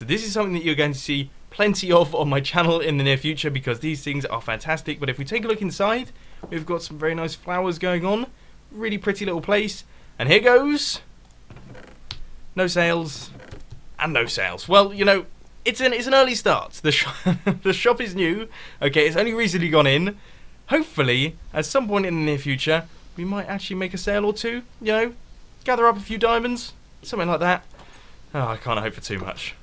this is something that you're going to see plenty of on my channel in the near future because these things are fantastic. But if we take a look inside, we've got some very nice flowers going on. Really pretty little place. And here goes. No sales. And no sales. Well, you know, it's an early start. The shop is new. Okay, it's only recently gone in. Hopefully, at some point in the near future, we might actually make a sale or two. You know, gather up a few diamonds. Something like that. Oh, I can't hope for too much.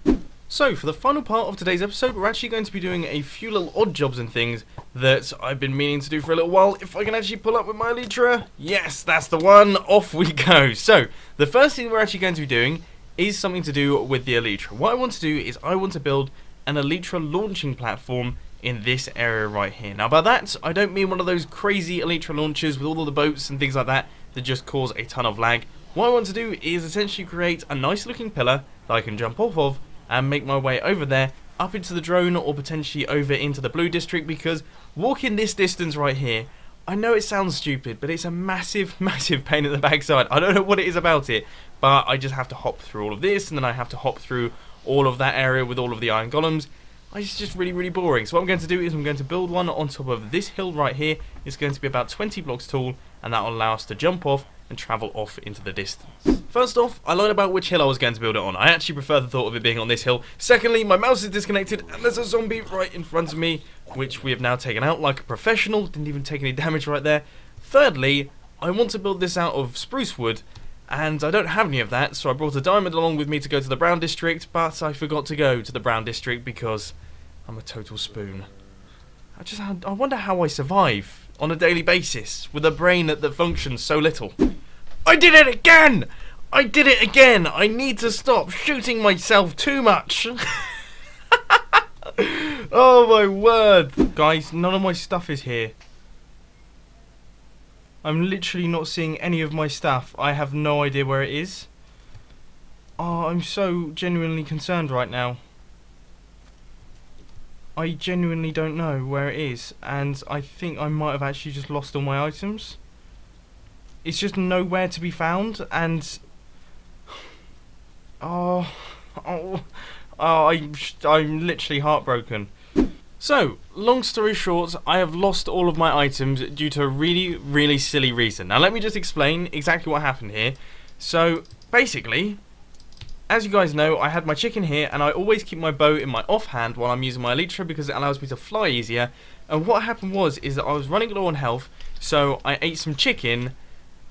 So, for the final part of today's episode, we're actually going to be doing a few little odd jobs and things that I've been meaning to do for a little while. If I can actually pull up with my Elytra. Yes, that's the one. Off we go. So, the first thing we're actually going to be doing is something to do with the Elytra. What I want to do is I want to build an Elytra launching platform in this area right here. Now, by that, I don't mean one of those crazy Elytra launchers with all of the boats and things like that that just cause a ton of lag. What I want to do is essentially create a nice looking pillar that I can jump off of and make my way over there, up into the drone or potentially over into the blue district, because walking this distance right here, I know it sounds stupid, but it's a massive, massive pain in the backside. I don't know what it is about it, but I just have to hop through all of this, and then I have to hop through all of that area with all of the iron golems. It's just really, really boring. So what I'm going to do is I'm going to build one on top of this hill right here. It's going to be about 20 blocks tall, and that will allow us to jump off and travel off into the distance. First off, I lied about which hill I was going to build it on. I actually prefer the thought of it being on this hill. Secondly, my mouse is disconnected and there's a zombie right in front of me, which we have now taken out like a professional. Didn't even take any damage right there. Thirdly, I want to build this out of spruce wood, and I don't have any of that, so I brought a diamond along with me to go to the brown district, but I forgot to go to the brown district because I'm a total spoon. I wonder how I survive on a daily basis with a brain that functions so little. I did it again! I did it again! I need to stop shooting myself too much! Oh my word! Guys, none of my stuff is here. I'm literally not seeing any of my stuff. I have no idea where it is. Oh, I'm so genuinely concerned right now. I genuinely don't know where it is, and I think I might have actually just lost all my items. It's just nowhere to be found, and I'm literally heartbroken. So, long story short, I have lost all of my items due to a really, really silly reason. Now, let me just explain exactly what happened here. So, basically, as you guys know, I had my chicken here, and I always keep my bow in my offhand while I'm using my Elytra because it allows me to fly easier. And what happened is that I was running low on health, so I ate some chicken,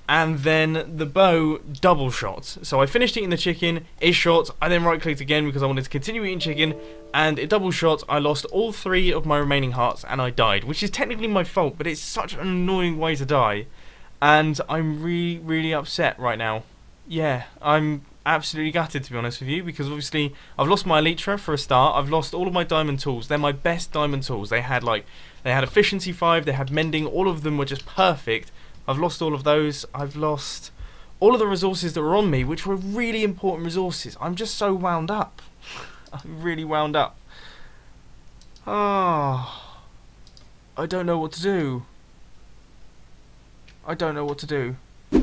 and then the bow double shot. So I finished eating the chicken, it shot, I then right clicked again because I wanted to continue eating chicken, and it double shot. I lost all 3 of my remaining hearts and I died, which is technically my fault, but it's such an annoying way to die, and I'm really, really upset right now. Yeah, I'm absolutely gutted, to be honest with you, because obviously I've lost my Elytra for a start. I've lost all of my diamond tools. They're my best diamond tools. They had efficiency 5, they had mending, all of them were just perfect. I've lost all of those. I've lost all of the resources that were on me, which were really important resources. I'm just so wound up. I'm really wound up. Ah, I don't know what to do. I don't know what to do.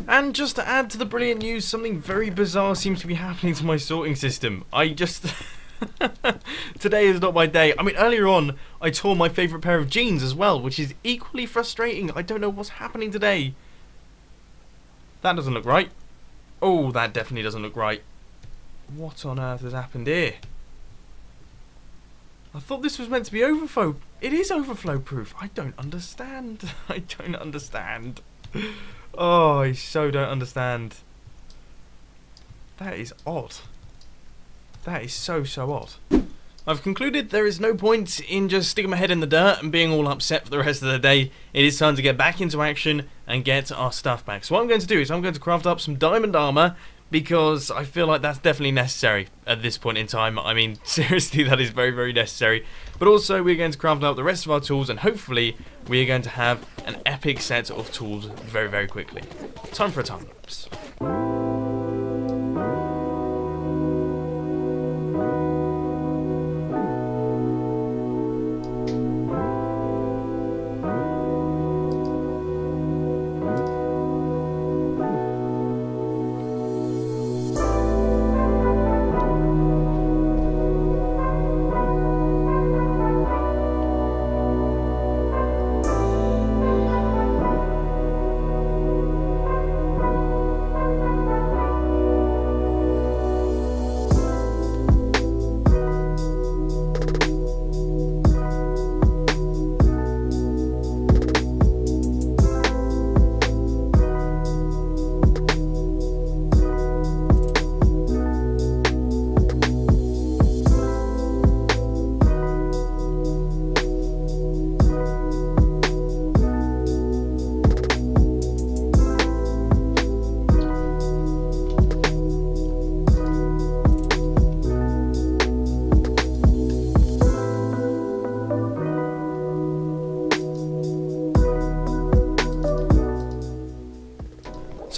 And just to add to the brilliant news, something very bizarre seems to be happening to my sorting system. Today is not my day. I mean, earlier on, I tore my favourite pair of jeans as well, which is equally frustrating. I don't know what's happening today. That doesn't look right. Oh, that definitely doesn't look right. What on earth has happened here? I thought this was meant to be overflow. It is overflow proof. I don't understand. I don't understand. Oh, I so don't understand. That is odd. That is so odd. I've concluded there is no point in just sticking my head in the dirt and being all upset for the rest of the day. It is time to get back into action and get our stuff back. So what I'm going to do is I'm going to craft up some diamond armor, because I feel like that's definitely necessary at this point in time. I mean, seriously, that is very, very necessary. But also, we're going to craft up the rest of our tools, and hopefully we are going to have an epic set of tools very, very quickly. Time for a time lapse.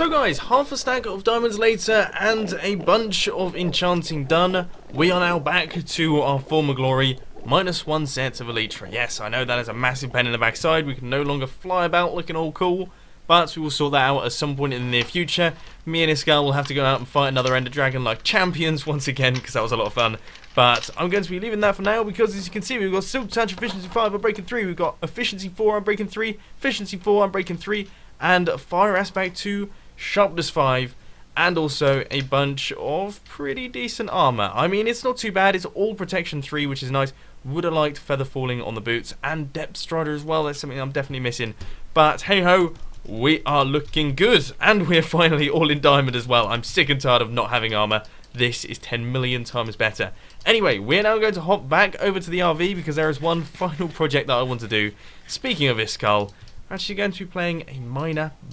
So guys, half a stack of diamonds later and a bunch of enchanting done, we are now back to our former glory, -1 set of Elytra. Yes, I know that is a massive pain in the backside, we can no longer fly about looking all cool, but we will sort that out at some point in the near future. Me and Iskall will have to go out and fight another Ender Dragon like champions once again, because that was a lot of fun. But I'm going to be leaving that for now, because as you can see, we've got Silk Touch, Efficiency 5 on Breaking 3, we've got Efficiency 4 on Breaking 3, Efficiency 4 on Breaking 3, and Fire Aspect 2, Sharpness 5, and also a bunch of pretty decent armor. I mean, it's not too bad, it's all Protection 3, which is nice. Would have liked Feather Falling on the boots, and Depth Strider as well, that's something I'm definitely missing. But hey ho, we are looking good, and we're finally all in diamond as well. I'm sick and tired of not having armor. This is 10 million times better. Anyway, we're now going to hop back over to the RV because there is one final project that I want to do. Speaking of Iskall, I'm actually going to be playing a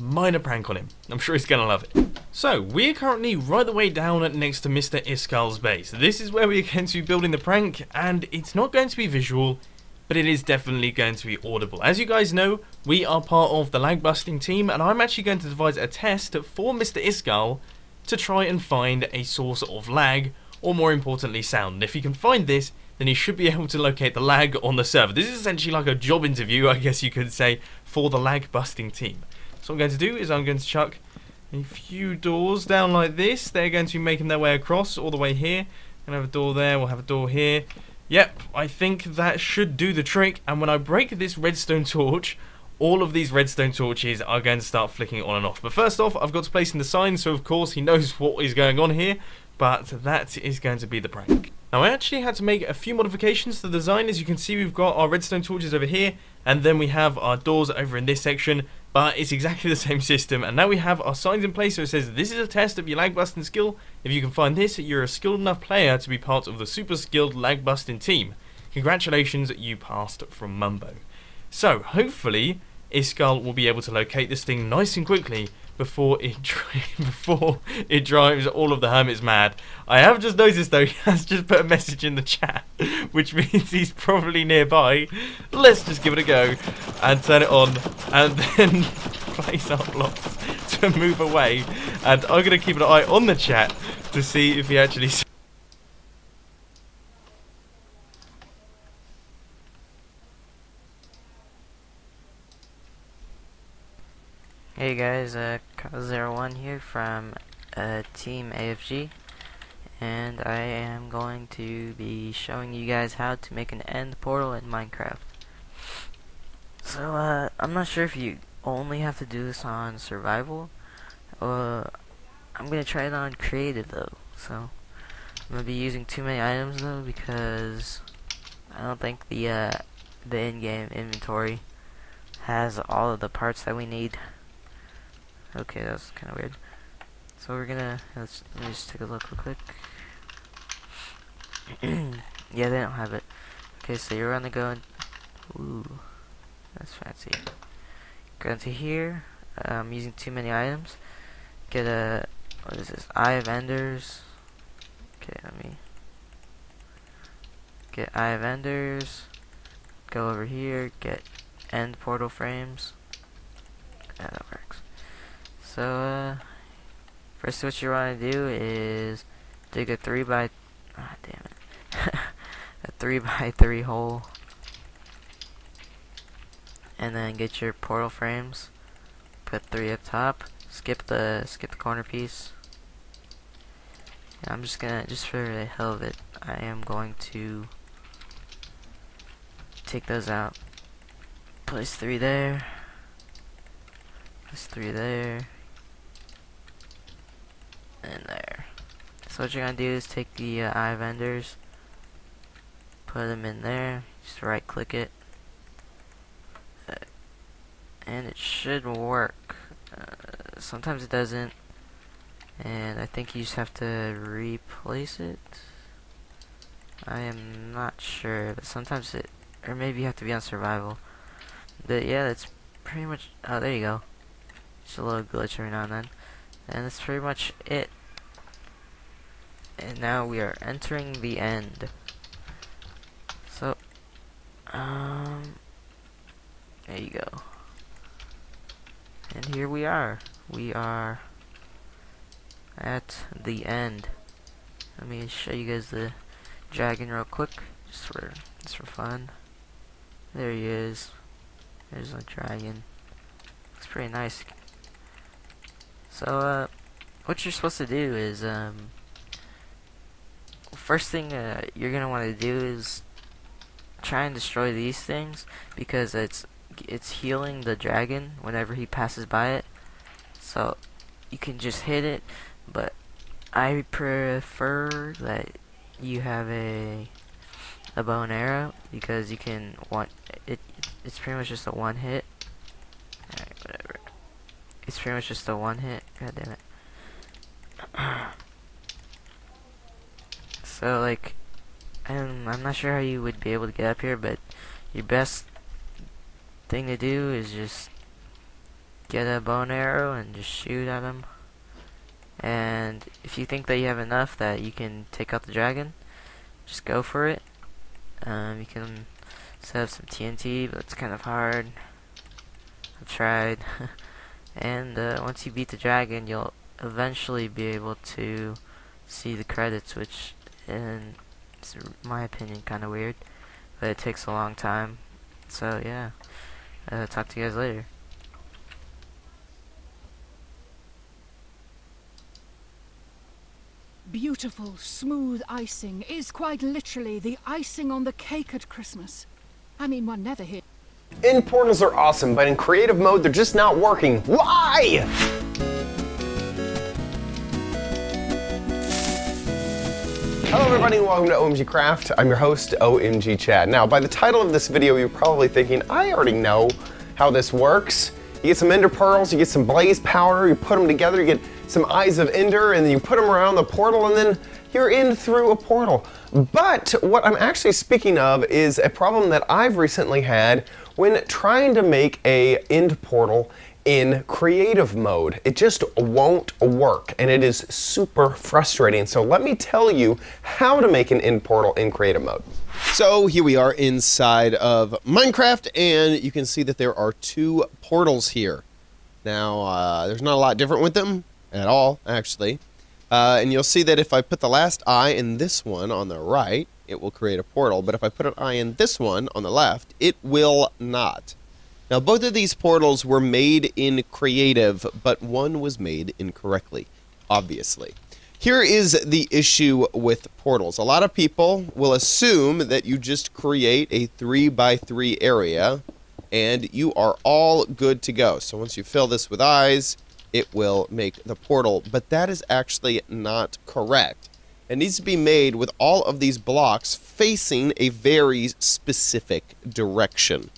minor prank on him. I'm sure he's going to love it. So, we're currently right the way down next to Mr. Iskall's base. This is where we're going to be building the prank, and it's not going to be visual, but it is definitely going to be audible. As you guys know, we are part of the lag busting team, and I'm actually going to devise a test for Mr. Iskall to try and find a source of lag, or more importantly sound. And if he can find this, then he should be able to locate the lag on the server. This is essentially like a job interview, I guess you could say, for the lag busting team. So what I'm going to do is I'm going to chuck a few doors down like this. They're going to be making their way across all the way here. We're going to have a door there, we'll have a door here. Yep, I think that should do the trick. And when I break this redstone torch, all of these redstone torches are going to start flicking on and off. But first off, I've got to place in the sign, so of course he knows what is going on here. But that is going to be the prank. Now I actually had to make a few modifications to the design. As you can see, we've got our redstone torches over here, and then we have our doors over in this section, but it's exactly the same system. And now we have our signs in place, so it says this is a test of your lag busting skill. If you can find this, you're a skilled enough player to be part of the super skilled lag busting team. Congratulations, you passed from Mumbo. So hopefully Iskall will be able to locate this thing nice and quickly before it drives all of the hermits mad. I have just noticed though, he has just put a message in the chat, which means he's probably nearby. Let's just give it a go and turn it on, and then place our blocks to move away. And I'm going to keep an eye on the chat to see if he actually... Hey guys, Kyle01 here from Team AFG, and I am going to be showing you guys how to make an end portal in Minecraft. So I'm not sure if you only have to do this on survival. I'm gonna try it on creative though. So I'm gonna be using too many items though, because I don't think the in-game inventory has all of the parts that we need. Okay, that was kind of weird. So we're gonna, let me just take a look real quick. Yeah, they don't have it. Okay, so you're gonna go and, ooh, that's fancy. Go into here. I'm using too many items. Get a, what is this? Eye of Enders. Okay, let me get Eye of Enders. Go over here. Get end portal frames. Yeah, that works. So, first what you want to do is dig a 3x, ah, damn it, a 3x3 hole, and then get your portal frames. Put 3 up top. Skip the corner piece. And I'm just gonna, just for the hell of it, I am going to take those out. Place 3 there. Place 3 there. And there. So what you're gonna do is take the Eye of Enders, put them in there, just right click it, and it should work. Sometimes it doesn't, and I think you just have to replace it. I am not sure, but sometimes it, or maybe you have to be on survival. But yeah, that's pretty much, oh there you go. Just a little glitch every now and then. And that's pretty much it. And now we are entering the end. So, there you go. And here we are. We are at the end. Let me show you guys the dragon real quick, just for fun. There he is. There's a dragon. Looks pretty nice. So what you're supposed to do is first thing you're gonna want to do is try and destroy these things, because it's healing the dragon whenever he passes by it. So you can just hit it, but I prefer that you have a bow and arrow, because you can it's pretty much just a one hit. Alright, whatever. It's pretty much just a one hit. God damn it. So like, I'm not sure how you would be able to get up here, but your best thing to do is just get a bow and arrow and just shoot at him. And if you think that you have enough that you can take out the dragon, just go for it. You can set up some TNT, but it's kind of hard. I've tried. And once you beat the dragon, you'll eventually be able to see the credits, which in my opinion kind of weird, but it takes a long time. So yeah, talk to you guys later. Beautiful, smooth icing is quite literally the icing on the cake at Christmas. I mean, one never hears. End portals are awesome, but in creative mode, they're just not working. Why? Hello everybody and welcome to OMG Craft. I'm your host, OMG Chad. Now, by the title of this video, you're probably thinking, I already know how this works. You get some ender pearls, you get some blaze powder, you put them together, you get some eyes of ender, and then you put them around the portal, and then you're in through a portal. But what I'm actually speaking of is a problem that I've recently had when trying to make a end portal in creative mode. It just won't work, and it is super frustrating. So let me tell you how to make an end portal in creative mode. So here we are inside of Minecraft, and you can see that there are two portals here. Now, there's not a lot different with them at all, actually. And you'll see that if I put the last eye in this one on the right, it will create a portal. But if I put an eye in this one on the left, it will not. Now, both of these portals were made in creative, but one was made incorrectly, obviously. Here is the issue with portals. A lot of people will assume that you just create a 3x3 area, and you are all good to go. So once you fill this with eyes, it will make the portal, but that is actually not correct. It needs to be made with all of these blocks facing a very specific direction.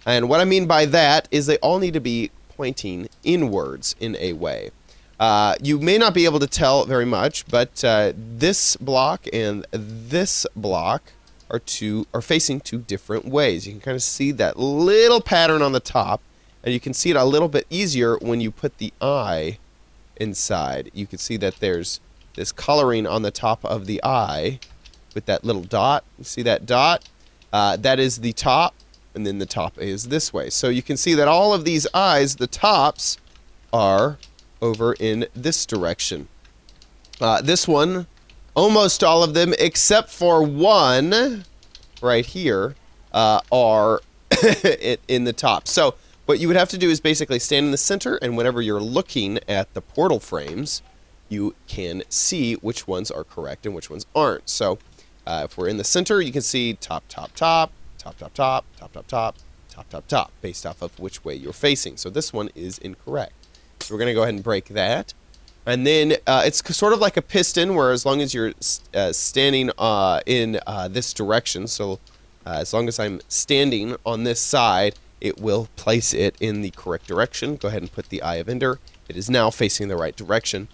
And what I mean by that is they all need to be pointing inwards in a way. You may not be able to tell very much, but this block and this block are facing two different ways. You can kind of see that little pattern on the top, and you can see it a little bit easier when you put the eye inside. You can see that there's this coloring on the top of the eye with that little dot. You see that dot? That is the top, and then the top is this way. So you can see that all of these eyes, the tops, are over in this direction. This one, almost all of them, except for one right here, are in the top. So what you would have to do is basically stand in the center, and whenever you're looking at the portal frames, you can see which ones are correct and which ones aren't. So if we're in the center, you can see top, top, top, top, top, top, top, top, top, top, top, top, based off of which way you're facing. So this one is incorrect. So we're going to go ahead and break that. And then it's sort of like a piston, where as long as you're standing in this direction, so as long as I'm standing on this side, it will place it in the correct direction. Go ahead and put the Eye of Ender. It is now facing the right direction.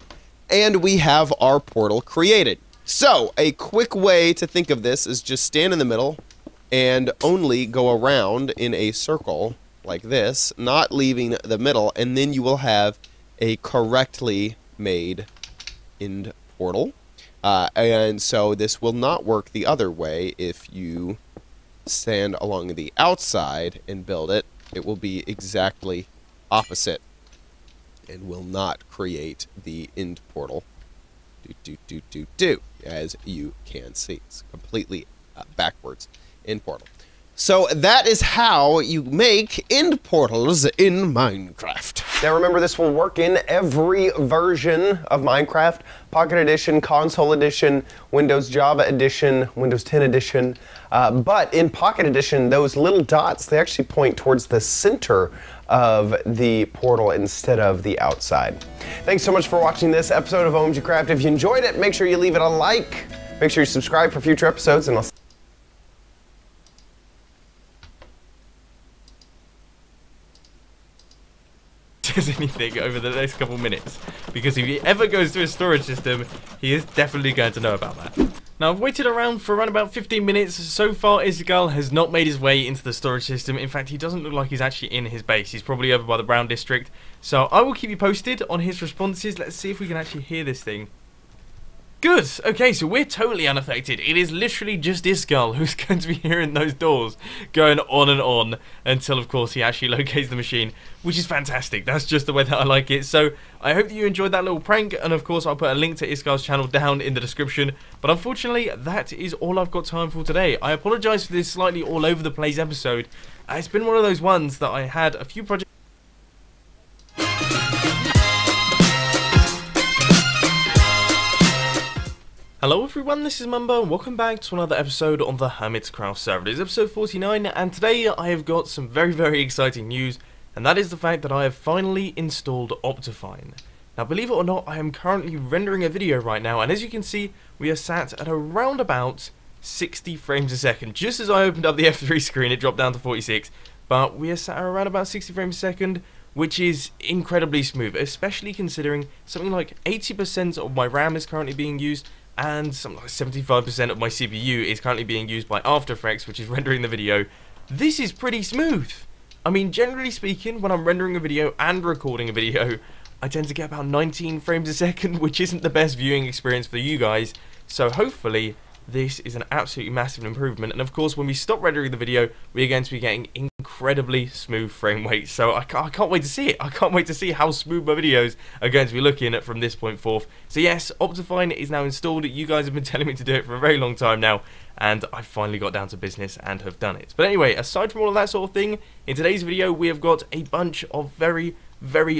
And we have our portal created. So a quick way to think of this is just stand in the middle and only go around in a circle like this, not leaving the middle, and then you will have a correctly made end portal. And so this will not work the other way. If you stand along the outside and build it, it will be exactly opposite and will not create the end portal as you can see. It's completely backwards in Portal. So that is how you make end portals in Minecraft. Now remember, this will work in every version of Minecraft: Pocket Edition, Console Edition, Windows Java Edition, Windows 10 Edition. But in Pocket Edition, those little dots, they actually point towards the center of the portal instead of the outside. Thanks so much for watching this episode of OMG Craft. If you enjoyed it, make sure you leave it a like. Make sure you subscribe for future episodes, and I'll does anything over the next couple minutes, because if he ever goes to his storage system, he is definitely going to know about that. Now, I've waited around for around about 15 minutes. So far, Isgal has not made his way into the storage system. In fact, he doesn't look like he's actually in his base. He's probably over by the Brown District. So I will keep you posted on his responses. Let's see if we can actually hear this thing. Good. Okay, so we're totally unaffected. It is literally just Isgal who's going to be hearing those doors going on and on until, of course, he actually locates the machine, which is fantastic. That's just the way that I like it. So I hope that you enjoyed that little prank, and of course I'll put a link to Isgal's channel down in the description. But unfortunately, that is all I've got time for today. I apologise for this slightly all over the place episode. It's been one of those ones that I had a few projects. Hello everyone, this is Mumbo, and welcome back to another episode on the Hermitcraft server. It is episode 49, and today I have got some very exciting news, and that is the fact that I have finally installed Optifine. Now, believe it or not, I am currently rendering a video right now, and as you can see, we are sat at around about 60 frames a second. Just as I opened up the F3 screen, it dropped down to 46, but we are sat at around about 60 frames a second, which is incredibly smooth, especially considering something like 80% of my RAM is currently being used, and something like 75% of my CPU is currently being used by After Effects, which is rendering the video. This is pretty smooth. I mean, generally speaking, when I'm rendering a video and recording a video, I tend to get about 19 frames a second, which isn't the best viewing experience for you guys. So hopefully, this is an absolutely massive improvement. And of course, when we stop rendering the video, we are going to be getting incredibly smooth frame rate. So I can't wait to see it. I can't wait to see how smooth my videos are going to be looking from this point forth. So yes, Optifine is now installed. You guys have been telling me to do it for a very long time now, and I finally got down to business and have done it. But anyway, aside from all of that sort of thing, in today's video we have got a bunch of very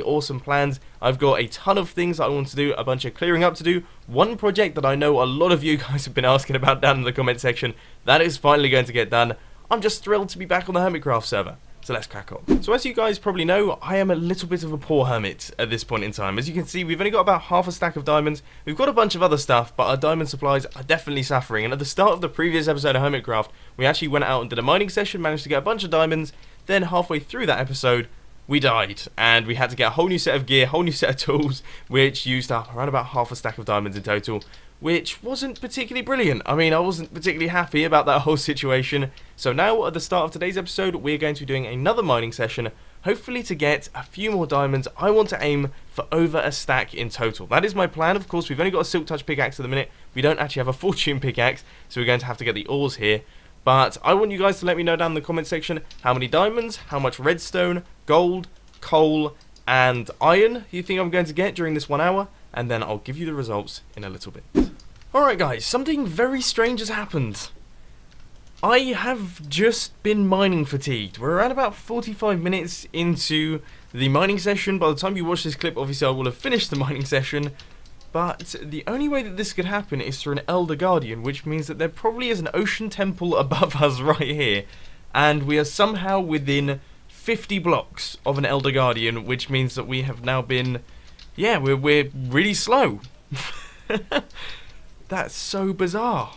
awesome plans. I've got a ton of things that I want to do, a bunch of clearing up to do. One project that I know a lot of you guys have been asking about down in the comment section, that is finally going to get done. I'm just thrilled to be back on the Hermitcraft server. So let's crack on. So as you guys probably know, I am a little bit of a poor hermit at this point in time. As you can see, we've only got about half a stack of diamonds. We've got a bunch of other stuff, but our diamond supplies are definitely suffering. And at the start of the previous episode of Hermitcraft, we actually went out and did a mining session, managed to get a bunch of diamonds. Then halfway through that episode, we died, and we had to get a whole new set of gear, whole new set of tools, which used up around about half a stack of diamonds in total, which wasn't particularly brilliant. I mean, I wasn't particularly happy about that whole situation. So now, at the start of today's episode, we're going to be doing another mining session, hopefully to get a few more diamonds. I want to aim for over a stack in total. That is my plan. Of course, we've only got a Silk Touch pickaxe at the minute. We don't actually have a Fortune pickaxe, so we're going to have to get the ores here. But I want you guys to let me know down in the comment section how many diamonds, how much redstone, gold, coal, and iron you think I'm going to get during this 1 hour, and then I'll give you the results in a little bit. Alright guys, something very strange has happened. I have just been mining fatigued. We're around about 45 minutes into the mining session. By the time you watch this clip, obviously I will have finished the mining session. But the only way that this could happen is through an Elder Guardian, which means that there probably is an ocean temple above us right here. And we are somehow within 50 blocks of an Elder Guardian, which means that we have now been... yeah, we're really slow. That's so bizarre.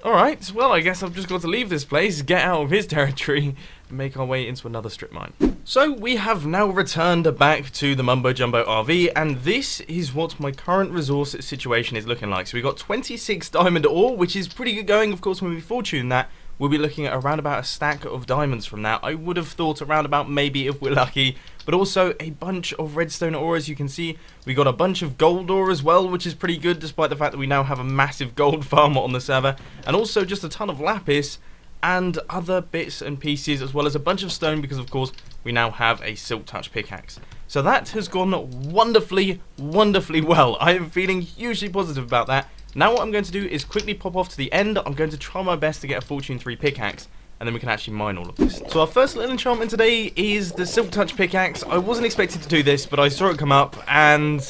Alright, well I guess I've just got to leave this place, get out of his territory, and make our way into another strip mine. So we have now returned back to the Mumbo Jumbo RV, and this is what my current resource situation is looking like. So we got 26 diamond ore, which is pretty good going. Of course, when we fortune that, we'll be looking at around about a stack of diamonds from that. I would have thought around about maybe if we're lucky, but also a bunch of redstone ore. As you can see, we got a bunch of gold ore as well, which is pretty good despite the fact that we now have a massive gold farm on the server, and also just a ton of lapis and other bits and pieces, as well as a bunch of stone, because of course we now have a Silk Touch pickaxe. So that has gone wonderfully, wonderfully well. I am feeling hugely positive about that. Now what I'm going to do is quickly pop off to the end. I'm going to try my best to get a Fortune 3 pickaxe, and then we can actually mine all of this. So our first little enchantment today is the Silk Touch pickaxe. I wasn't expected to do this, but I saw it come up, and...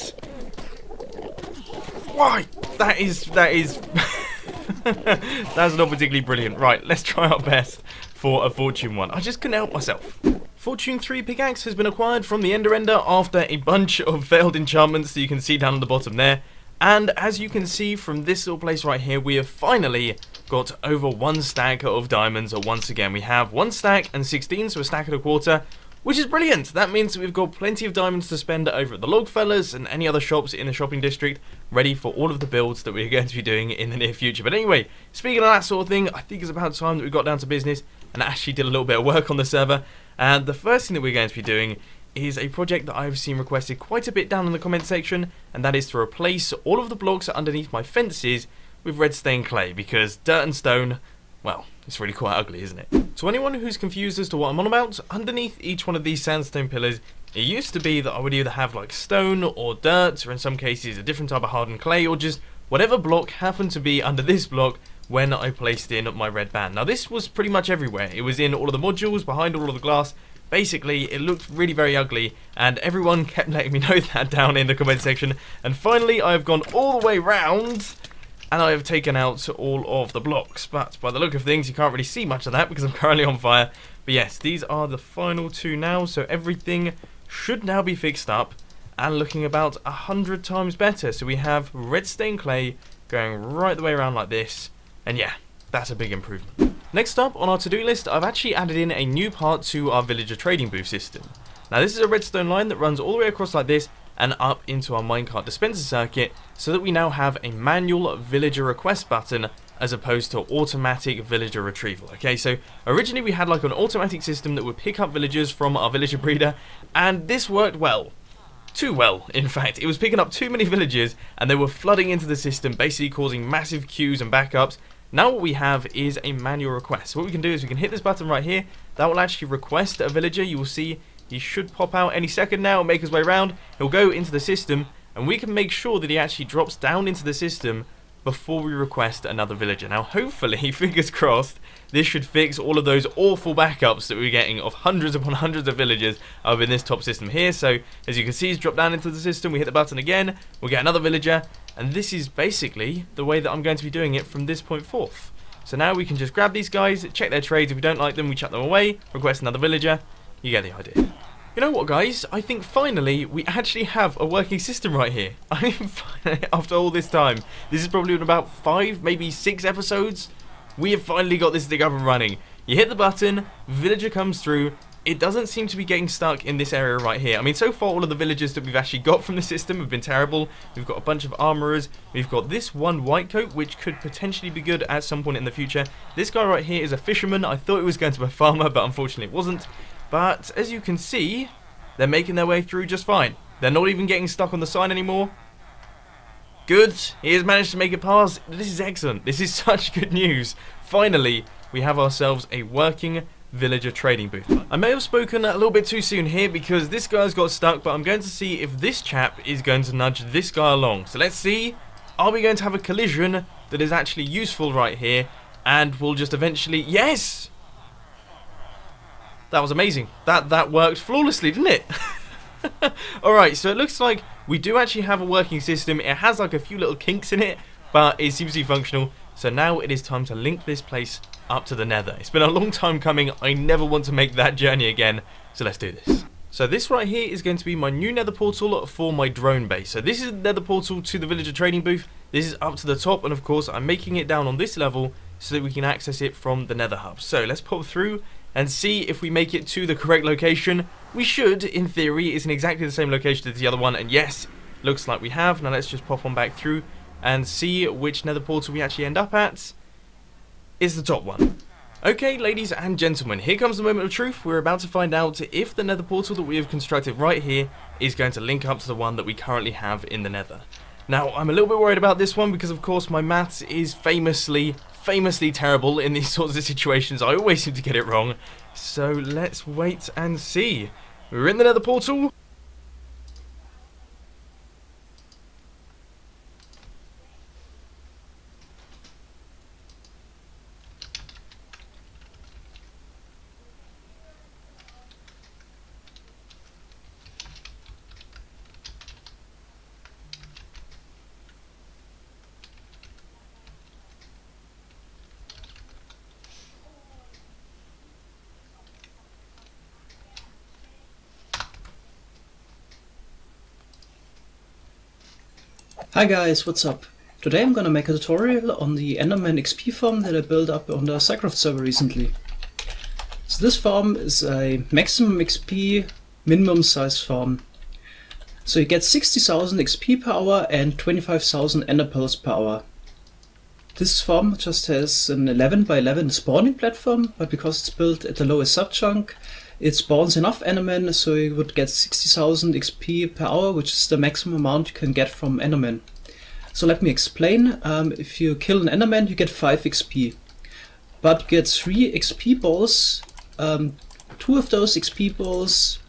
Why? That is... That's not particularly brilliant. Right, let's try our best for a Fortune 1. I just couldn't help myself. Fortune 3 pickaxe has been acquired from the Ender after a bunch of failed enchantments that you can see down at the bottom there. And as you can see from this little place right here, we have finally got over 1 stack of diamonds once again. We have 1 stack and 16, so a stack and a quarter, which is brilliant. That means that we've got plenty of diamonds to spend over at the Logfellas and any other shops in the shopping district, ready for all of the builds that we're going to be doing in the near future. But anyway, speaking of that sort of thing, I think it's about time that we got down to business and actually did a little bit of work on the server. And the first thing that we're going to be doing is a project that I've seen requested quite a bit down in the comment section, and that is to replace all of the blocks underneath my fences with red stained clay, because dirt and stone, well, it's really quite ugly, isn't it? To anyone who's confused as to what I'm on about, underneath each one of these sandstone pillars, it used to be that I would either have like stone or dirt, or in some cases a different type of hardened clay, or just whatever block happened to be under this block when I placed in my red band. Now this was pretty much everywhere. It was in all of the modules, behind all of the glass. Basically, it looked really very ugly, and everyone kept letting me know that down in the comment section. And finally, I have gone all the way round, and I have taken out all of the blocks. But by the look of things, you can't really see much of that because I'm currently on fire. But yes, these are the final 2 now, so everything should now be fixed up and looking about 100 times better. So we have red stained clay going right the way around like this, and yeah, that's a big improvement. Next up on our to-do list, I've actually added in a new part to our villager trading booth system. Now this is a redstone line that runs all the way across like this and up into our minecart dispenser circuit, so that we now have a manual villager request button as opposed to automatic villager retrieval. Okay, so originally we had like an automatic system that would pick up villagers from our villager breeder, and this worked well. Too well, in fact. It was picking up too many villagers and they were flooding into the system, basically causing massive queues and backups. Now what we have is a manual request. So what we can do is we can hit this button right here. That will actually request a villager. You will see he should pop out any second now and make his way around. He'll go into the system, and we can make sure that he actually drops down into the system before we request another villager. Now hopefully, fingers crossed, this should fix all of those awful backups that we're getting of hundreds upon hundreds of villagers over in this top system here. So as you can see, he's dropped down into the system. We hit the button again, we'll get another villager, and this is basically the way that I'm going to be doing it from this point forth. So now we can just grab these guys, check their trades. If we don't like them, we chuck them away, request another villager. You get the idea. You know what, guys? I think finally we actually have a working system right here. I mean, after all this time, this is probably been about 5, maybe 6 episodes. We have finally got this thing up and running. You hit the button, villager comes through. It doesn't seem to be getting stuck in this area right here. I mean, so far all of the villagers that we've actually got from the system have been terrible. We've got a bunch of armorers. We've got this one white coat, which could potentially be good at some point in the future. This guy right here is a fisherman. I thought it was going to be a farmer, but unfortunately it wasn't. But as you can see, they're making their way through just fine. They're not even getting stuck on the sign anymore. Good. He has managed to make it past. This is excellent. This is such good news. Finally, we have ourselves a working villager trading booth. I may have spoken a little bit too soon here because this guy's got stuck, but I'm going to see if this chap is going to nudge this guy along. So let's see. Are we going to have a collision that is actually useful right here, and we'll just eventually... Yes! That was amazing. That worked flawlessly, didn't it? Alright, so it looks like we do actually have a working system. It has like a few little kinks in it, but it seems to be functional. So now it is time to link this place up to the nether. It's been a long time coming. I never want to make that journey again. So let's do this. So this right here is going to be my new nether portal for my drone base. So this is the nether portal to the villager trading booth. This is up to the top, and of course I'm making it down on this level so that we can access it from the nether hub. So let's pop through and see if we make it to the correct location. We should, in theory. It's in exactly the same location as the other one, and yes, looks like we have. Now let's just pop on back through and see which nether portal we actually end up at. Is the top one. Okay, ladies and gentlemen, here comes the moment of truth. We're about to find out if the nether portal that we have constructed right here is going to link up to the one that we currently have in the nether. Now, I'm a little bit worried about this one because, of course, my maths is famously terrible in these sorts of situations. I always seem to get it wrong. So let's wait and see. We're in the nether portal. Hi guys, what's up? Today I'm gonna make a tutorial on the Enderman XP farm that I built up on the SciCraft server recently. So this farm is a maximum XP minimum size farm. So you get 60,000 XP per hour and 25,000 Ender pearls per hour. This farm just has an 11 by 11 spawning platform, but because it's built at the lowest subchunk, it spawns enough Endermen so you would get 60,000 XP per hour, which is the maximum amount you can get from Endermen. So let me explain. If you kill an Enderman, you get 5 XP. But you get 3 XP balls. 2 of those XP balls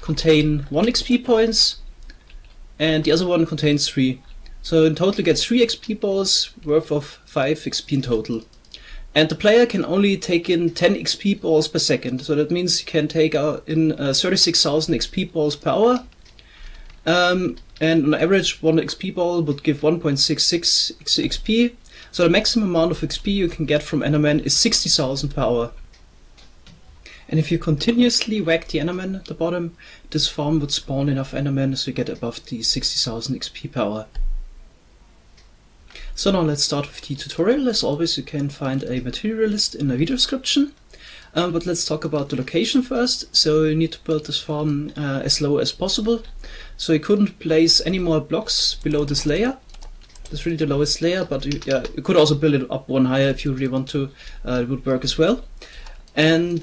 contain 1 XP points, and the other one contains 3. So in total you get 3 XP balls worth of 5 XP in total. And the player can only take in 10 XP balls per second. So that means you can take in 36,000 XP balls per hour. And on average, 1 XP ball would give 1.66 XP. So the maximum amount of XP you can get from Enderman is 60,000 per hour. And if you continuously whack the Enderman at the bottom, this farm would spawn enough Endermen so you get above the 60,000 XP per hour. So now let's start with the tutorial. As always, you can find a material list in the video description. But let's talk about the location first. So you need to build this farm as low as possible. So you couldn't place any more blocks below this layer. That's really the lowest layer, but you could also build it up one higher if you really want to. It would work as well. And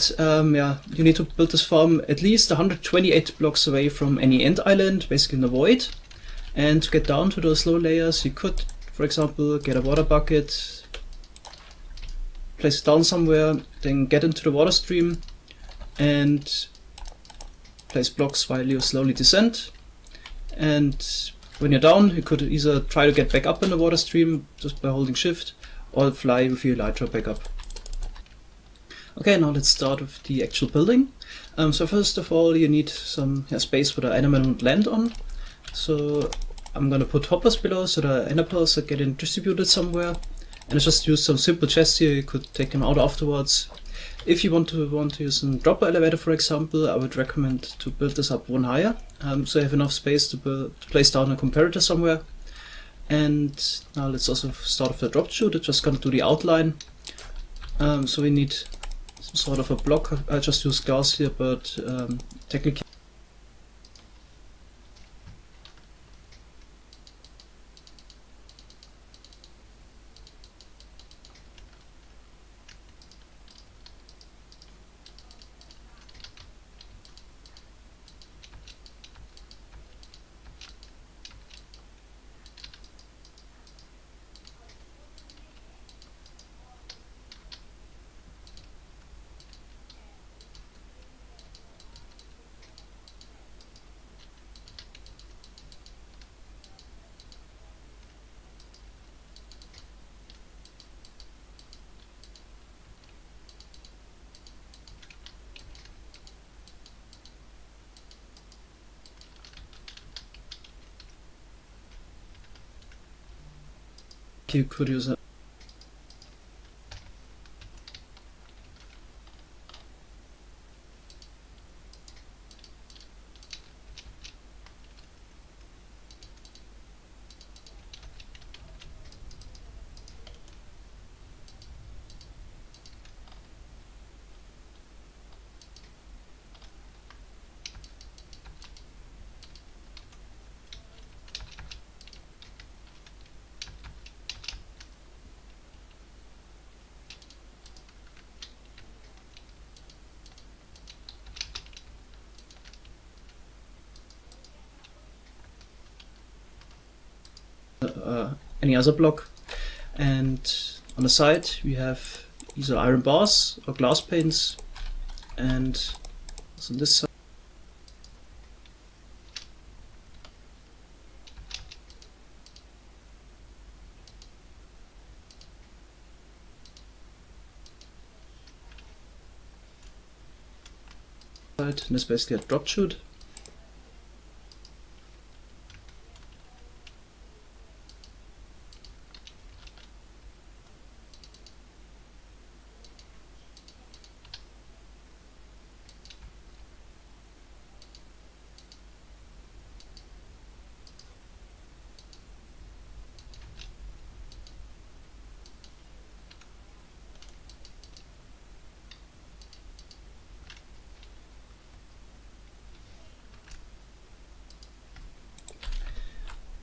you need to build this farm at least 128 blocks away from any end island, basically in the void. And to get down to those low layers, you could, for example, get a water bucket, place it down somewhere, then get into the water stream and place blocks while you slowly descend. And when you're down, you could either try to get back up in the water stream just by holding shift, or fly with your elytra back up. Okay, now let's start with the actual building. So first of all, you need some space for the Enderman would land on. So I'm gonna put hoppers below so the Ender pearls are getting distributed somewhere. And I just use some simple chests here. You could take them out afterwards. If you want to use a dropper elevator, for example, I would recommend to build this up one higher, so you have enough space to place down a comparator somewhere. And now let's also start with the drop chute. It's just gonna do the outline. So we need some sort of a block. I just use glass here, but technically. You could use it. Any other block, and on the side we have either iron bars or glass panes, and also this side. And this is basically a drop chute.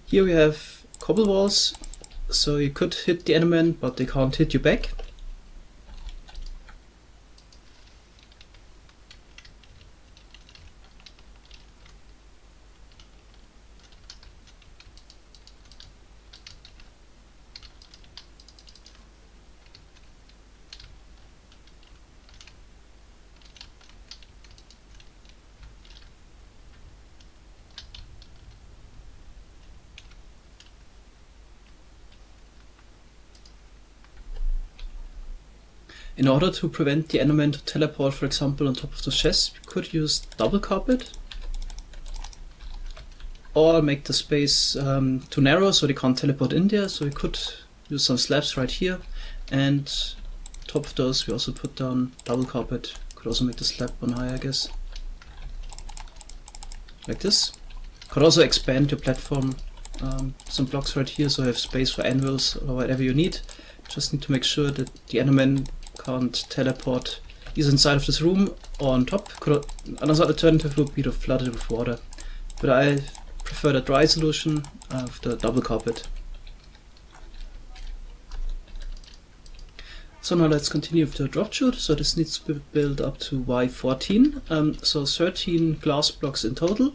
Here we have cobble walls, so you could hit the Enderman, but they can't hit you back. In order to prevent the Enderman to teleport, for example, on top of the chest, we could use double carpet. Or make the space too narrow so they can't teleport in there, so we could use some slabs right here. And top of those we also put down double carpet. Could also make the slab one higher, I guess. Like this. Could also expand your platform some blocks right here so you have space for anvils or whatever you need. Just need to make sure that the Enderman can't teleport either inside of this room or on top. Another alternative would be to flood it with water, but I prefer the dry solution of the double carpet. So now let's continue with the drop chute. So this needs to be built up to Y14, so 13 glass blocks in total.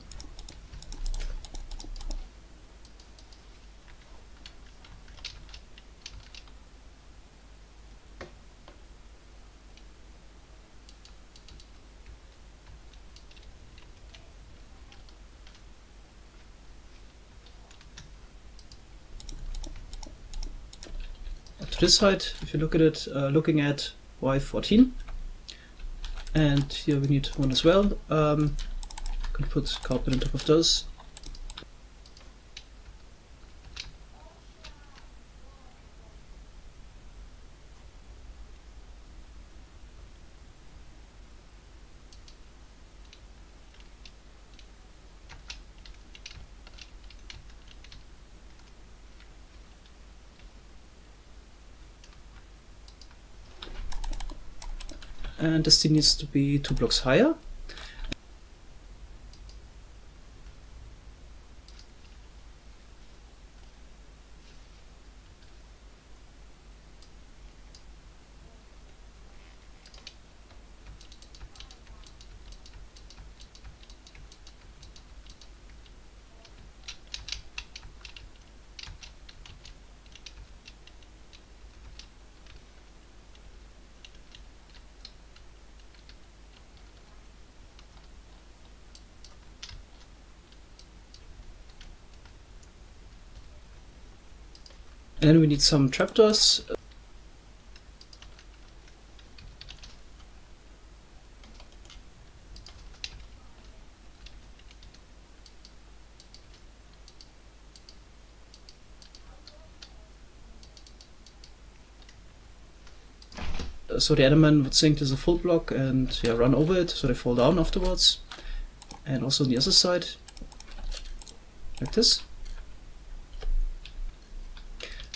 To this side, if you look at it, looking at Y14, and here we need one as well. Can put carpet on top of those. And this thing needs to be 2 blocks higher. And then we need some trapdoors. So the Enderman would think there's a full block and run over it, so they fall down afterwards. And also on the other side, like this.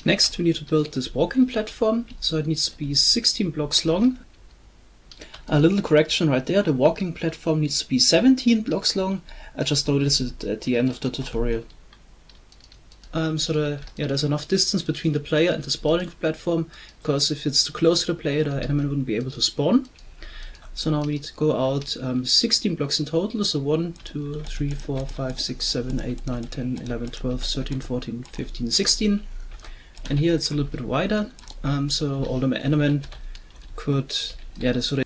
Next we need to build this walking platform, so it needs to be 16 blocks long. A little correction right there, the walking platform needs to be 17 blocks long. I just noticed it at the end of the tutorial. There's enough distance between the player and the spawning platform, because if it's too close to the player, the Enderman wouldn't be able to spawn. So now we need to go out 16 blocks in total, so 1, 2, 3, 4, 5, 6, 7, 8, 9, 10, 11, 12, 13, 14, 15, 16. And here it's a little bit wider, so all the Endermen could, so they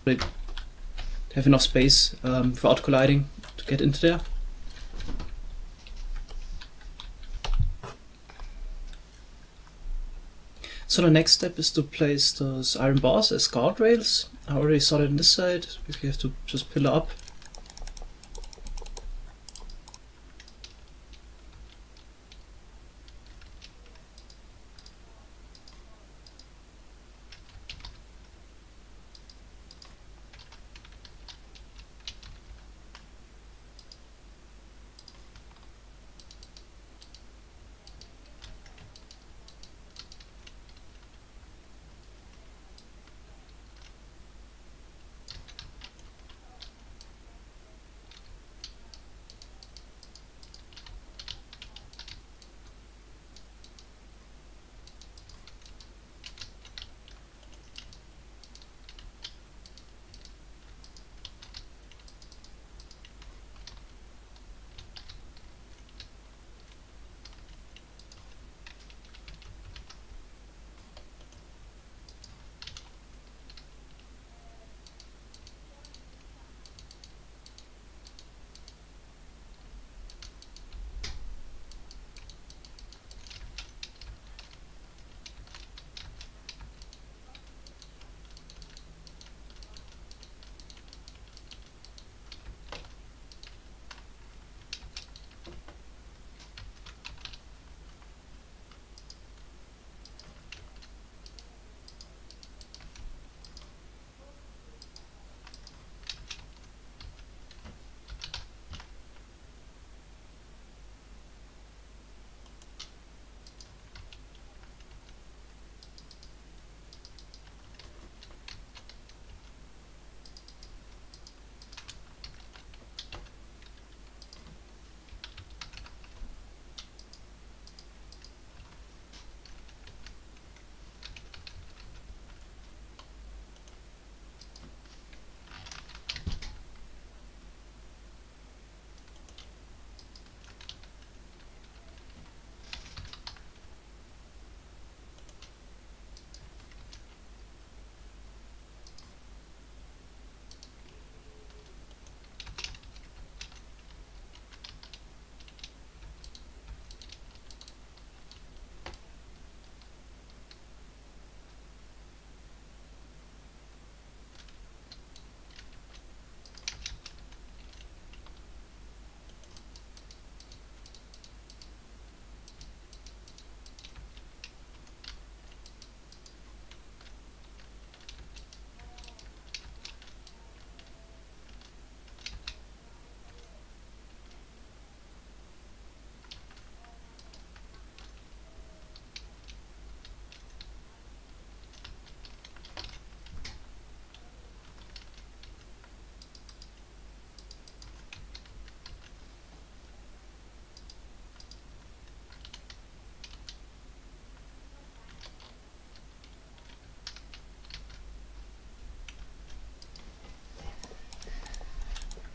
they have enough space without colliding to get into there. So the next step is to place those iron bars as guardrails. I already saw it on this side, because you have to just pillar up.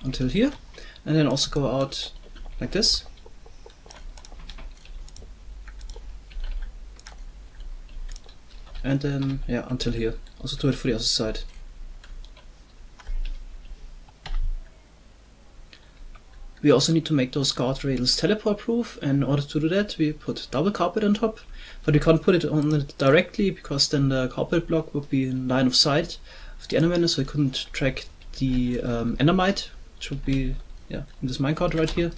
Until here, and then also go out like this. And then, yeah, until here. Also do it for the other side. We also need to make those guardrails teleport proof, and in order to do that we put double carpet on top, but we can't put it on it directly because then the carpet block would be in line of sight of the Enderman, so I couldn't track the Endermite, which would be, yeah, in this minecart right here.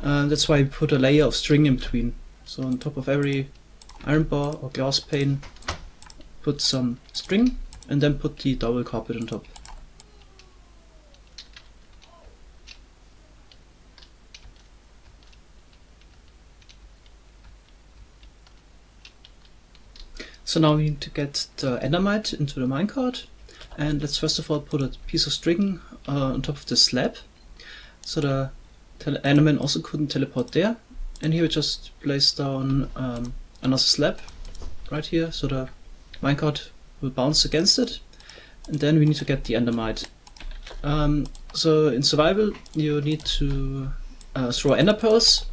That's why we put a layer of string in between. So on top of every iron bar or glass pane, put some string, and then put the double carpet on top. So now we need to get the Endermite into the minecart, and let's first of all put a piece of string on top of the slab, so the Enderman also couldn't teleport there. And here we just place down another slab right here, so the minecart will bounce against it, and then we need to get the Endermite. So in survival you need to throw ender pearls,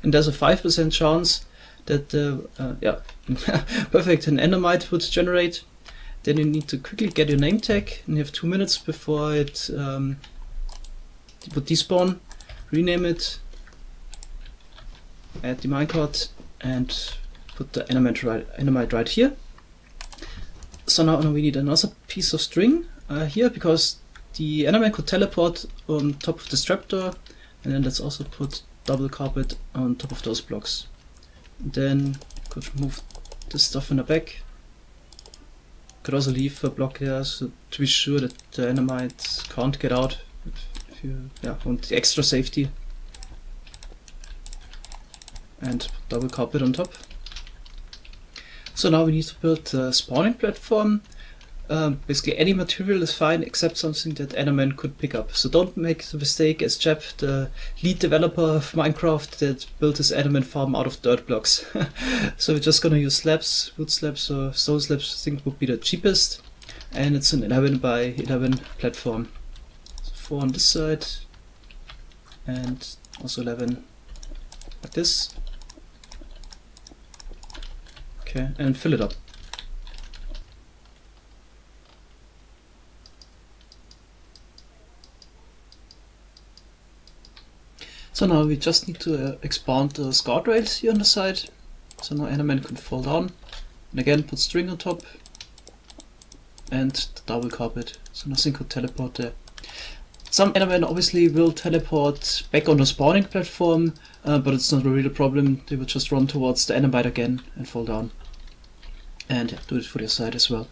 and there's a 5% chance that yeah, perfect, an Endermite would generate. Then you need to quickly get your name tag, and you have 2 minutes before it would despawn. Rename it, add the minecart, and put the endermite right here. So now we need another piece of string here, because the enderman could teleport on top of this trapdoor, and then let's also put double carpet on top of those blocks. Then could remove this stuff in the back. Could also leave a block here, so to be sure that the endermite can't get out if you want the extra safety. And double carpet on top. So now we need to build a spawning platform. Basically any material is fine except something that enderman could pick up. So don't make the mistake as Jeb, the lead developer of Minecraft, that built his enderman farm out of dirt blocks. So we're just gonna use slabs, wood slabs or stone slabs, I think would be the cheapest. And it's an 11 by 11 platform. So 4 on this side and also 11 like this. Okay, and fill it up. So now we just need to expand the guard rails here on the side. So now enderman can fall down. And again put string on top. And the double carpet, so nothing could teleport there. Some endermen obviously will teleport back on the spawning platform, but it's not really a problem. They will just run towards the endermite again and fall down. And do it for the side as well.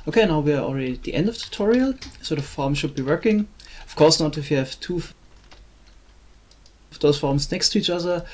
Okay, now we are already at the end of the tutorial, so the farm should be working. Of course not if you have two of those farms next to each other.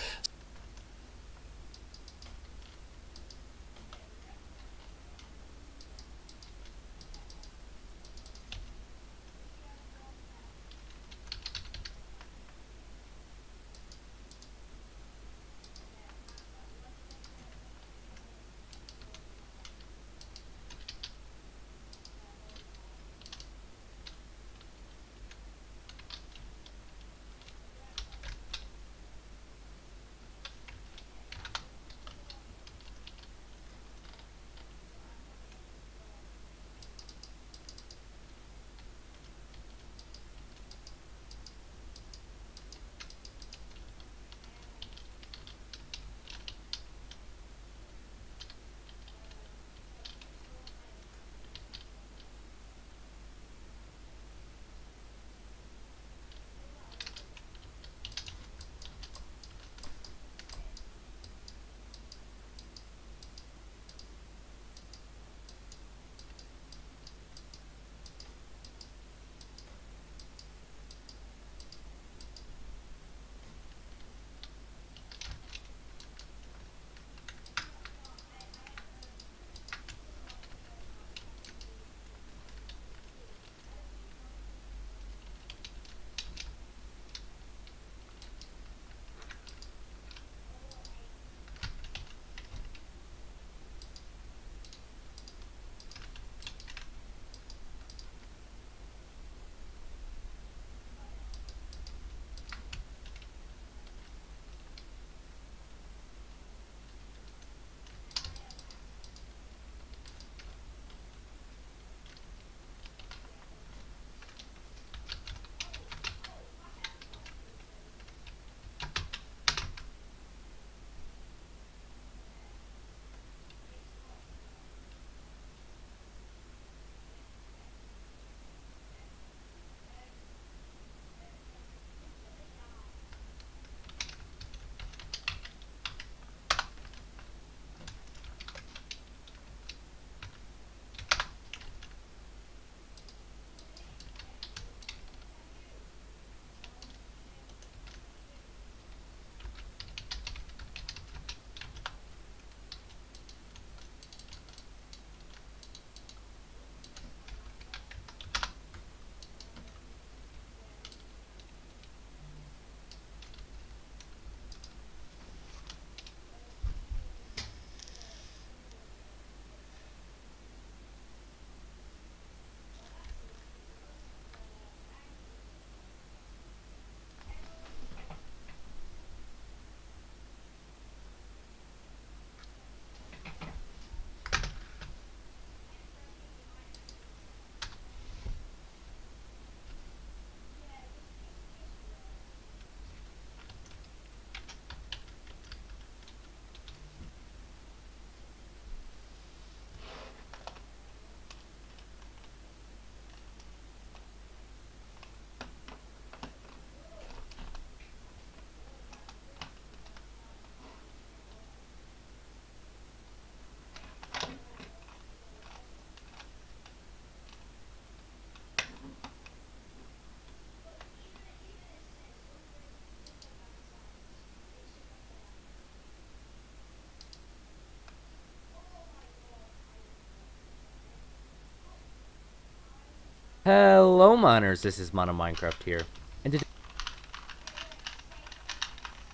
Hello miners, this is Mono Minecraft here, and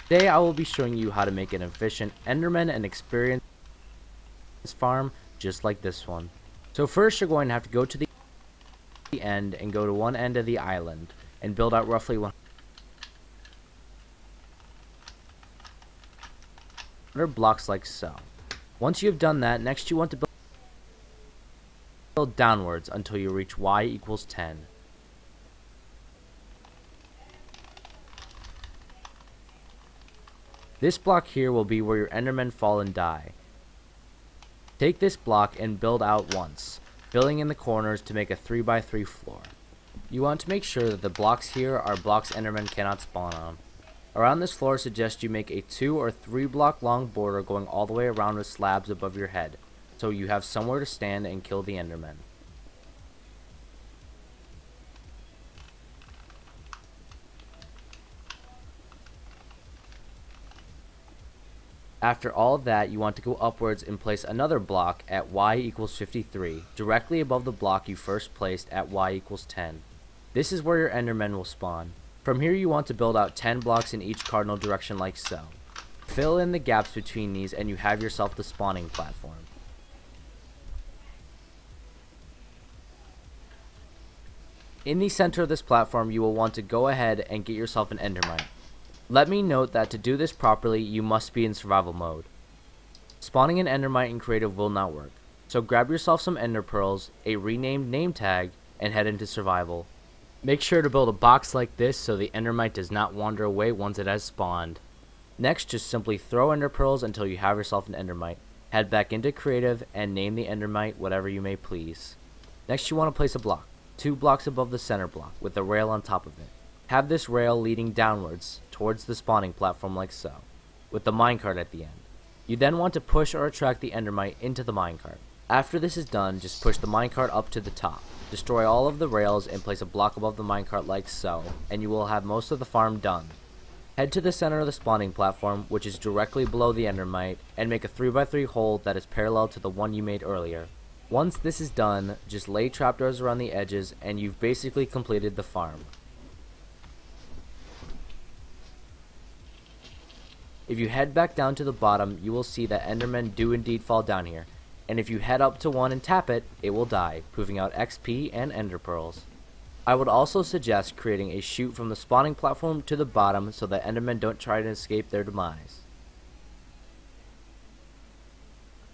today I will be showing you how to make an efficient Enderman and experience farm just like this one. So first you're going to have to go to the end and go to one end of the island and build out roughly 100 blocks like so. Once you have done that, next you want to build downwards until you reach y equals 10. This block here will be where your Endermen fall and die. Take this block and build out once, filling in the corners to make a 3x3 floor. You want to make sure that the blocks here are blocks Endermen cannot spawn on. Around this floor, I suggest you make a 2 or 3 block long border going all the way around with slabs above your head, so you have somewhere to stand and kill the Endermen. After all of that, you want to go upwards and place another block at y equals 53, directly above the block you first placed at y equals 10. This is where your Endermen will spawn. From here you want to build out 10 blocks in each cardinal direction like so. Fill in the gaps between these and you have yourself the spawning platform. In the center of this platform you will want to go ahead and get yourself an Endermite. Let me note that to do this properly you must be in survival mode. Spawning an Endermite in creative will not work, so grab yourself some Ender Pearls, a renamed name tag, and head into survival. Make sure to build a box like this so the Endermite does not wander away once it has spawned. Next, just simply throw Ender Pearls until you have yourself an Endermite. Head back into creative and name the Endermite whatever you may please. Next you want to place a block, 2 blocks above the center block, with a rail on top of it. Have this rail leading downwards towards the spawning platform like so, with the minecart at the end. You then want to push or attract the Endermite into the minecart. After this is done, just push the minecart up to the top. Destroy all of the rails and place a block above the minecart like so, and you will have most of the farm done. Head to the center of the spawning platform, which is directly below the Endermite, and make a 3x3 hole that is parallel to the one you made earlier. Once this is done, just lay trapdoors around the edges and you've basically completed the farm. If you head back down to the bottom, you will see that Endermen do indeed fall down here. And if you head up to one and tap it, it will die, proving out XP and Ender Pearls. I would also suggest creating a chute from the spawning platform to the bottom so that Endermen don't try to escape their demise.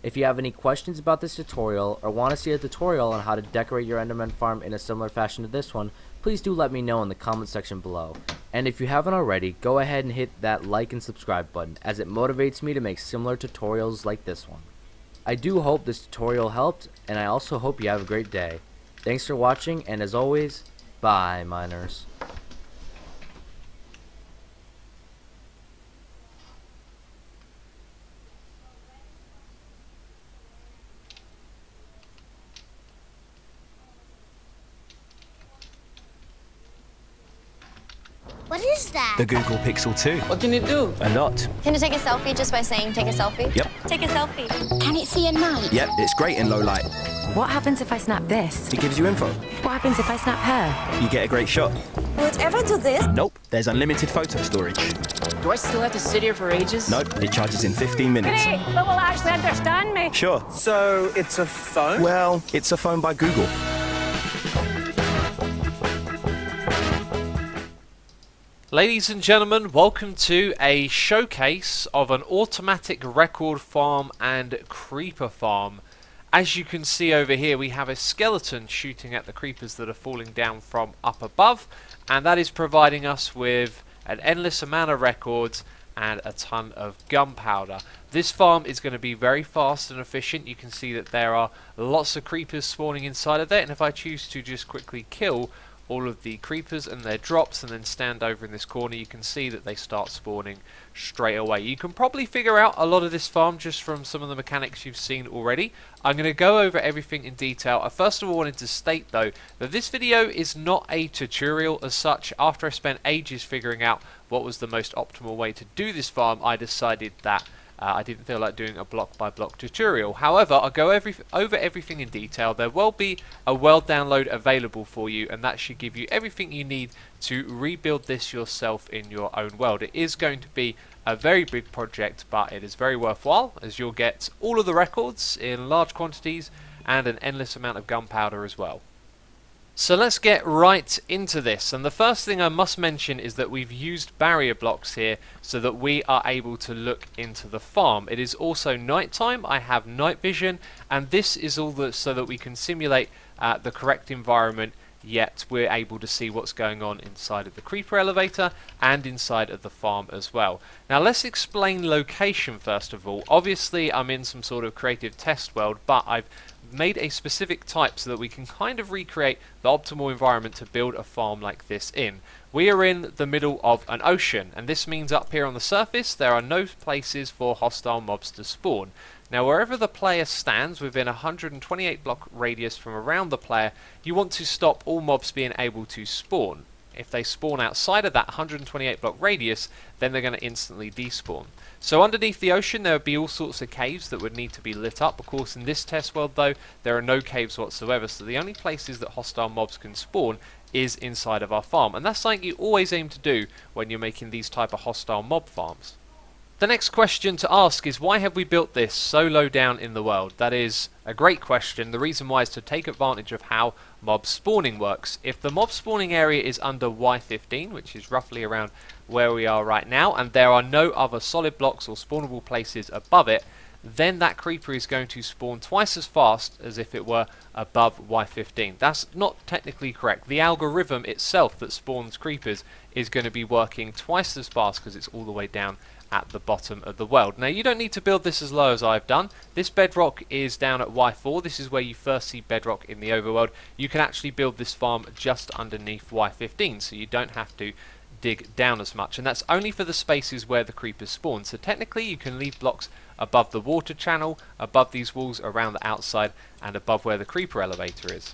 If you have any questions about this tutorial, or want to see a tutorial on how to decorate your Enderman farm in a similar fashion to this one, please do let me know in the comment section below. And if you haven't already, go ahead and hit that like and subscribe button, as it motivates me to make similar tutorials like this one. I do hope this tutorial helped, and I also hope you have a great day. Thanks for watching, and as always, bye miners. What is that? The Google Pixel 2. What can it do? A lot. Can you take a selfie just by saying take a selfie? Yep. Take a selfie. Can it see at night? Yep, it's great in low light. What happens if I snap this? It gives you info. What happens if I snap her? You get a great shot. Will it ever do this? Nope, there's unlimited photo storage. Do I still have to sit here for ages? Nope, it charges in 15 minutes. Great, but will actually understand me? Sure. So, it's a phone? Well, it's a phone by Google. Ladies and gentlemen, welcome to a showcase of an automatic record farm and creeper farm. As you can see over here, we have a skeleton shooting at the creepers that are falling down from up above, and that is providing us with an endless amount of records and a ton of gunpowder. This farm is going to be very fast and efficient. You can see that there are lots of creepers spawning inside of there, and if I choose to just quickly kill all of the creepers and their drops and then stand over in this corner, you can see that they start spawning straight away. You can probably figure out a lot of this farm just from some of the mechanics you've seen already. I'm going to go over everything in detail. I first of all wanted to state though that this video is not a tutorial as such. After I spent ages figuring out what was the most optimal way to do this farm, I decided that I didn't feel like doing a block by block tutorial. However, I'll go over everything in detail. There will be a world download available for you, and that should give you everything you need to rebuild this yourself in your own world. It is going to be a very big project, but it is very worthwhile, as you'll get all of the records in large quantities and an endless amount of gunpowder as well. So let's get right into this, and the first thing I must mention is that we've used barrier blocks here so that we are able to look into the farm. It is also night time. I have night vision, and this is all so that we can simulate the correct environment, yet we're able to see what's going on inside of the creeper elevator and inside of the farm as well. Now let's explain location first of all. Obviously I'm in some sort of creative test world, but I've made a specific type so that we can kind of recreate the optimal environment to build a farm like this in. We are in the middle of an ocean, and this means up here on the surface there are no places for hostile mobs to spawn. Now wherever the player stands within a 128 block radius from around the player, you want to stop all mobs being able to spawn. If they spawn outside of that 128 block radius, then they're going to instantly despawn. So underneath the ocean there would be all sorts of caves that would need to be lit up. Of course in this test world though, there are no caves whatsoever, so the only places that hostile mobs can spawn is inside of our farm, and that's something you always aim to do when you're making these type of hostile mob farms. The next question to ask is, why have we built this so low down in the world? That is a great question. The reason why is to take advantage of how mob spawning works. If the mob spawning area is under Y15, which is roughly around where we are right now, and there are no other solid blocks or spawnable places above it, then that creeper is going to spawn twice as fast as if it were above Y15. That's not technically correct. The algorithm itself that spawns creepers is going to be working twice as fast because it's all the way down at the bottom of the world. Now you don't need to build this as low as I've done. This bedrock is down at Y4. This is where you first see bedrock in the overworld. You can actually build this farm just underneath Y15, so you don't have to dig down as much, and that's only for the spaces where the creepers spawn. So technically you can leave blocks above the water channel, above these walls around the outside, and above where the creeper elevator is.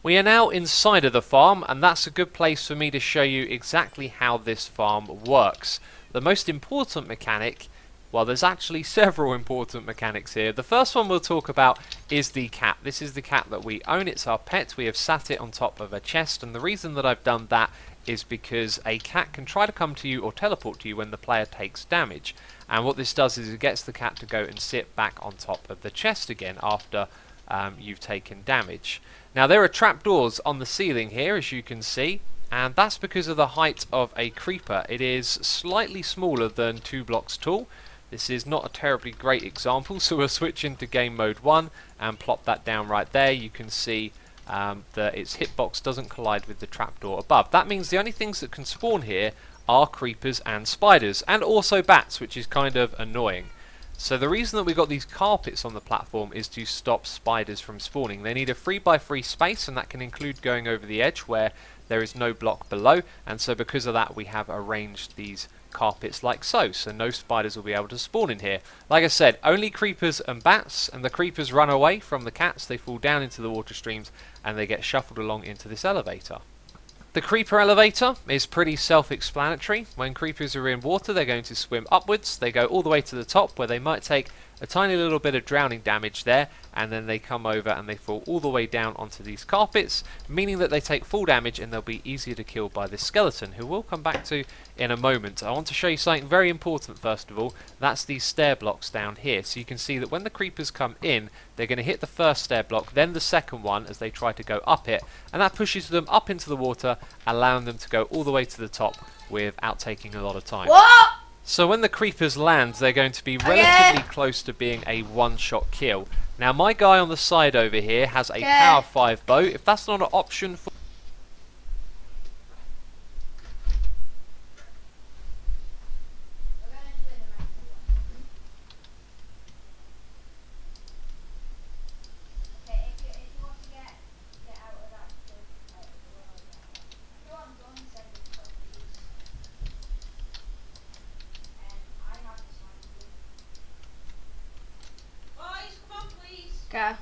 We are now inside of the farm, and that's a good place for me to show you exactly how this farm works. The most important mechanic, well, there's actually several important mechanics here. The first one we'll talk about is the cat. This is the cat that we own. It's our pet. We have sat it on top of a chest, and the reason that I've done that is because a cat can try to come to you or teleport to you when the player takes damage. And what this does is it gets the cat to go and sit back on top of the chest again after you've taken damage. Now there are trapdoors on the ceiling here, as you can see, and that's because of the height of a creeper. It is slightly smaller than 2 blocks tall. This is not a terribly great example, so we'll switch into game mode 1 and plop that down right there. You can see that its hitbox doesn't collide with the trapdoor above. That means the only things that can spawn here are creepers and spiders, and also bats, which is kind of annoying. So the reason that we've got these carpets on the platform is to stop spiders from spawning. They need a 3x3 space, and that can include going over the edge where there is no block below, and so because of that we have arranged these carpets like so no spiders will be able to spawn in here. Like I said, only creepers and bats, and the creepers run away from the cats. They fall down into the water streams and they get shuffled along into this elevator. The creeper elevator is pretty self-explanatory. When creepers are in water, they're going to swim upwards. They go all the way to the top where they might take a tiny little bit of drowning damage there, and then they come over and they fall all the way down onto these carpets, meaning that they take full damage and they'll be easier to kill by this skeleton, who we'll come back to in a moment. I want to show you something very important first of all. That's these stair blocks down here. So you can see that when the creepers come in, they're going to hit the first stair block, then the second one as they try to go up it, and that pushes them up into the water, allowing them to go all the way to the top without taking a lot of time. What? So when the creepers land, they're going to be relatively close to being a one-shot kill. Now my guy on the side over here has a power 5 bow. If that's not an option for Okay.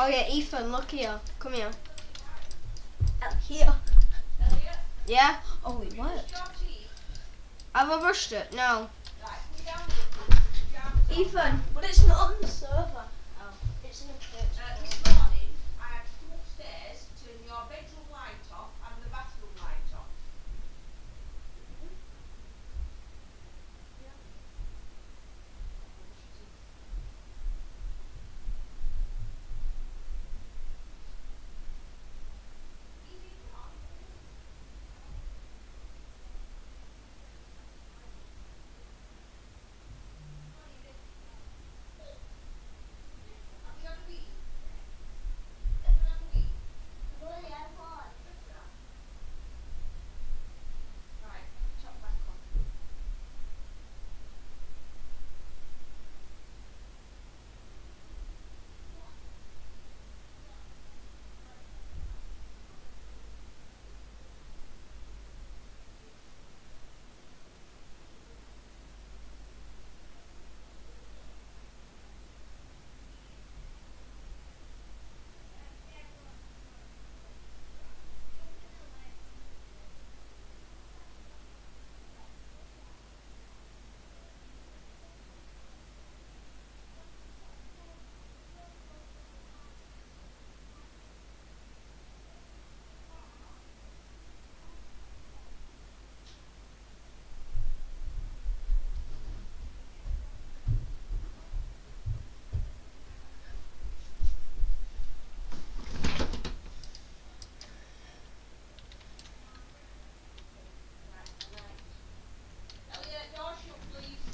Oh yeah, Ethan, look here. Come here. Here. Yeah? Oh wait, what? Have I rushed it? No. Ethan, but it's not on the server. Oh, it's in the church. This morning, I had to come upstairs, turn your bedroom light off and the bathroom light off.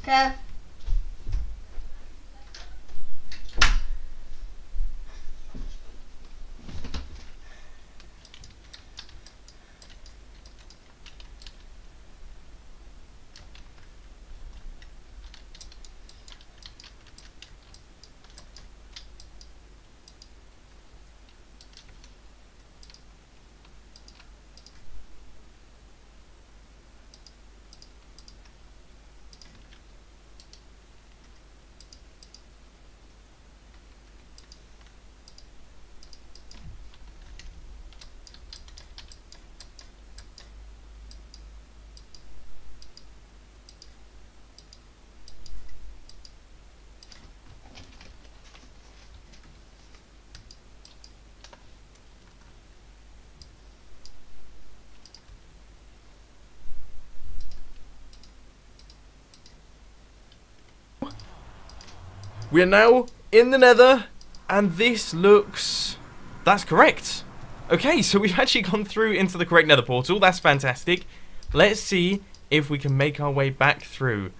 Okay. We are now in the Nether, and this looks... That's correct. Okay, so we've actually gone through into the correct Nether portal. That's fantastic. Let's see if we can make our way back through.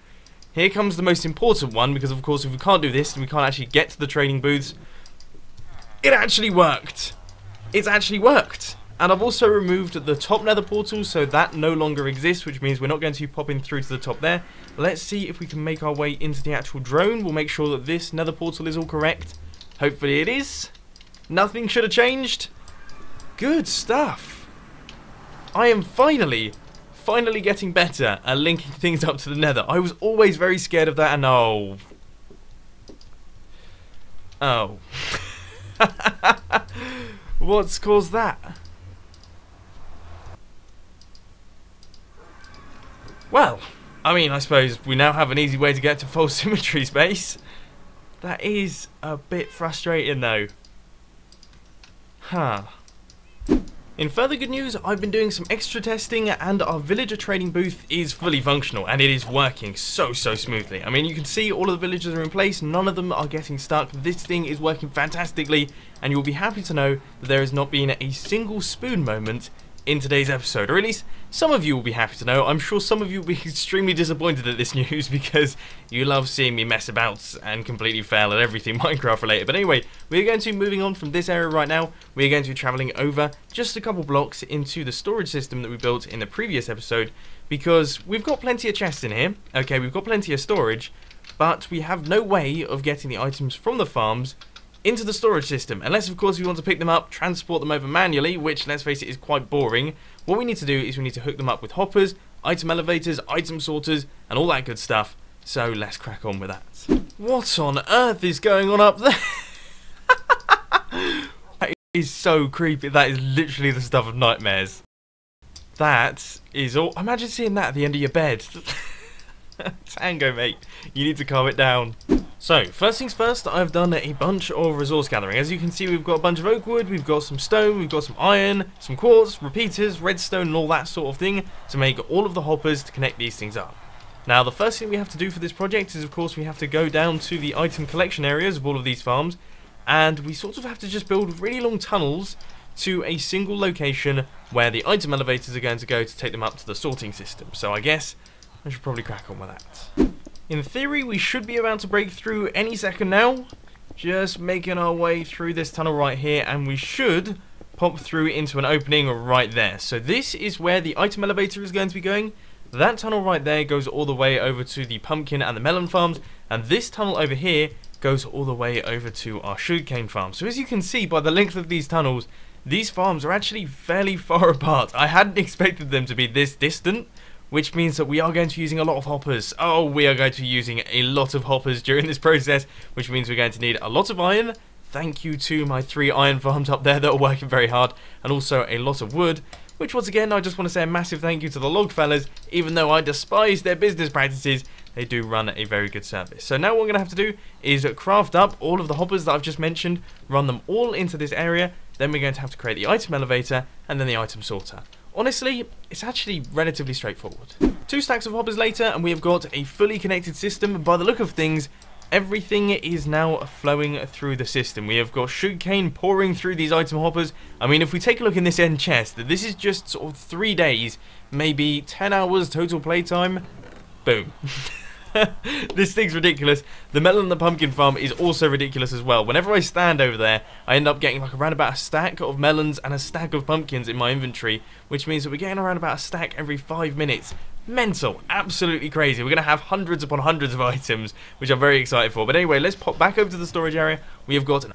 Here comes the most important one, because of course if we can't do this and we can't actually get to the trading booths, it actually worked. It's actually worked. And I've also removed the top Nether portal, so that no longer exists, which means we're not going to be popping through to the top there. Let's see if we can make our way into the actual drone. We'll make sure that this Nether portal is all correct. Hopefully it is. Nothing should have changed. Good stuff. I am finally getting better at linking things up to the Nether. I was always very scared of that, and oh. What's caused that? Well, I mean, I suppose we now have an easy way to get to full symmetry space. That is a bit frustrating though. Huh. In further good news, I've been doing some extra testing and our villager trading booth is fully functional and it is working so smoothly. I mean, you can see all of the villagers are in place, none of them are getting stuck. This thing is working fantastically and you'll be happy to know that there has not been a single spoon moment in today's episode, or at least some of you will be happy to know. I'm sure some of you will be extremely disappointed at this news because you love seeing me mess about and completely fail at everything Minecraft related. But anyway, we're going to be moving on from this area right now. We're going to be traveling over just a couple blocks into the storage system that we built in the previous episode because we've got plenty of chests in here. Okay, we've got plenty of storage, but we have no way of getting the items from the farms into the storage system, unless of course we want to pick them up, transport them over manually, which let's face it is quite boring. What we need to do is we need to hook them up with hoppers, item elevators, item sorters, and all that good stuff. So let's crack on with that. What on earth is going on up there? is so creepy. That is literally the stuff of nightmares. That is all. Imagine seeing that at the end of your bed. Tango, mate. You need to calm it down. So, first things first, I've done a bunch of resource gathering. As you can see, we've got a bunch of oak wood, we've got some stone, we've got some iron, some quartz, repeaters, redstone, and all that sort of thing to make all of the hoppers to connect these things up. Now, the first thing we have to do for this project is, of course, we have to go down to the item collection areas of all of these farms, and we sort of have to just build really long tunnels to a single location where the item elevators are going to go to take them up to the sorting system. So I guess I should probably crack on with that. In theory, we should be about to break through any second now. Just making our way through this tunnel right here, and we should pop through into an opening right there. So this is where the item elevator is going to be going. That tunnel right there goes all the way over to the pumpkin and the melon farms, and this tunnel over here goes all the way over to our sugarcane farm. So as you can see by the length of these tunnels, these farms are actually fairly far apart. I hadn't expected them to be this distant, which means that we are going to be using a lot of hoppers. Oh, we are going to be using a lot of hoppers during this process, which means we're going to need a lot of iron. Thank you to my 3 iron farms up there that are working very hard, and also a lot of wood, which once again, I just want to say a massive thank you to the log fellas. Even though I despise their business practices, they do run a very good service. So now what we're going to have to do is craft up all of the hoppers that I've just mentioned, run them all into this area, then we're going to have to create the item elevator, and then the item sorter. Honestly, it's actually relatively straightforward. 2 stacks of hoppers later, and we have got a fully connected system. By the look of things, everything is now flowing through the system. We have got sugarcane pouring through these item hoppers. I mean, if we take a look in this end chest, this is just sort of 3 days, maybe 10 hours total playtime. Boom. This thing's ridiculous. The melon and the pumpkin farm is also ridiculous as well. Whenever I stand over there, I end up getting like around about a stack of melons and a stack of pumpkins in my inventory, which means that we're getting around about a stack every 5 minutes. Mental. Absolutely crazy. We're going to have hundreds upon hundreds of items, which I'm very excited for. But anyway, let's pop back over to the storage area. We have got an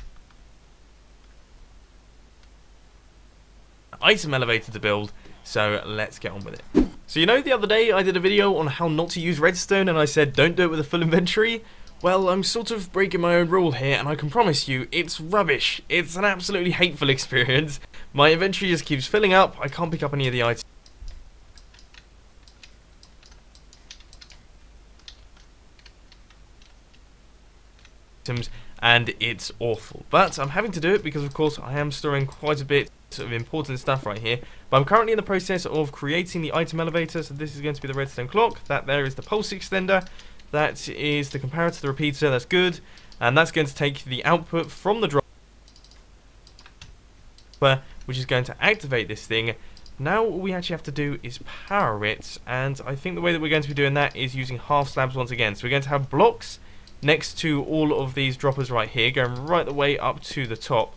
item elevator to build, so let's get on with it. So you know, the other day I did a video on how not to use redstone, and I said don't do it with a full inventory. Well, I'm sort of breaking my own rule here, and I can promise you, it's rubbish. It's an absolutely hateful experience. My inventory just keeps filling up. I can't pick up any of the items, and it's awful. But I'm having to do it because, of course, I am storing quite a bit of important stuff right here. But I'm currently in the process of creating the item elevator. So this is going to be the redstone clock. That there is the pulse extender. That is the comparator to the repeater. That's good. And that's going to take the output from the dropper, which is going to activate this thing. Now all we actually have to do is power it. And I think the way that we're going to be doing that is using half slabs once again. So we're going to have blocks next to all of these droppers right here, going right the way up to the top.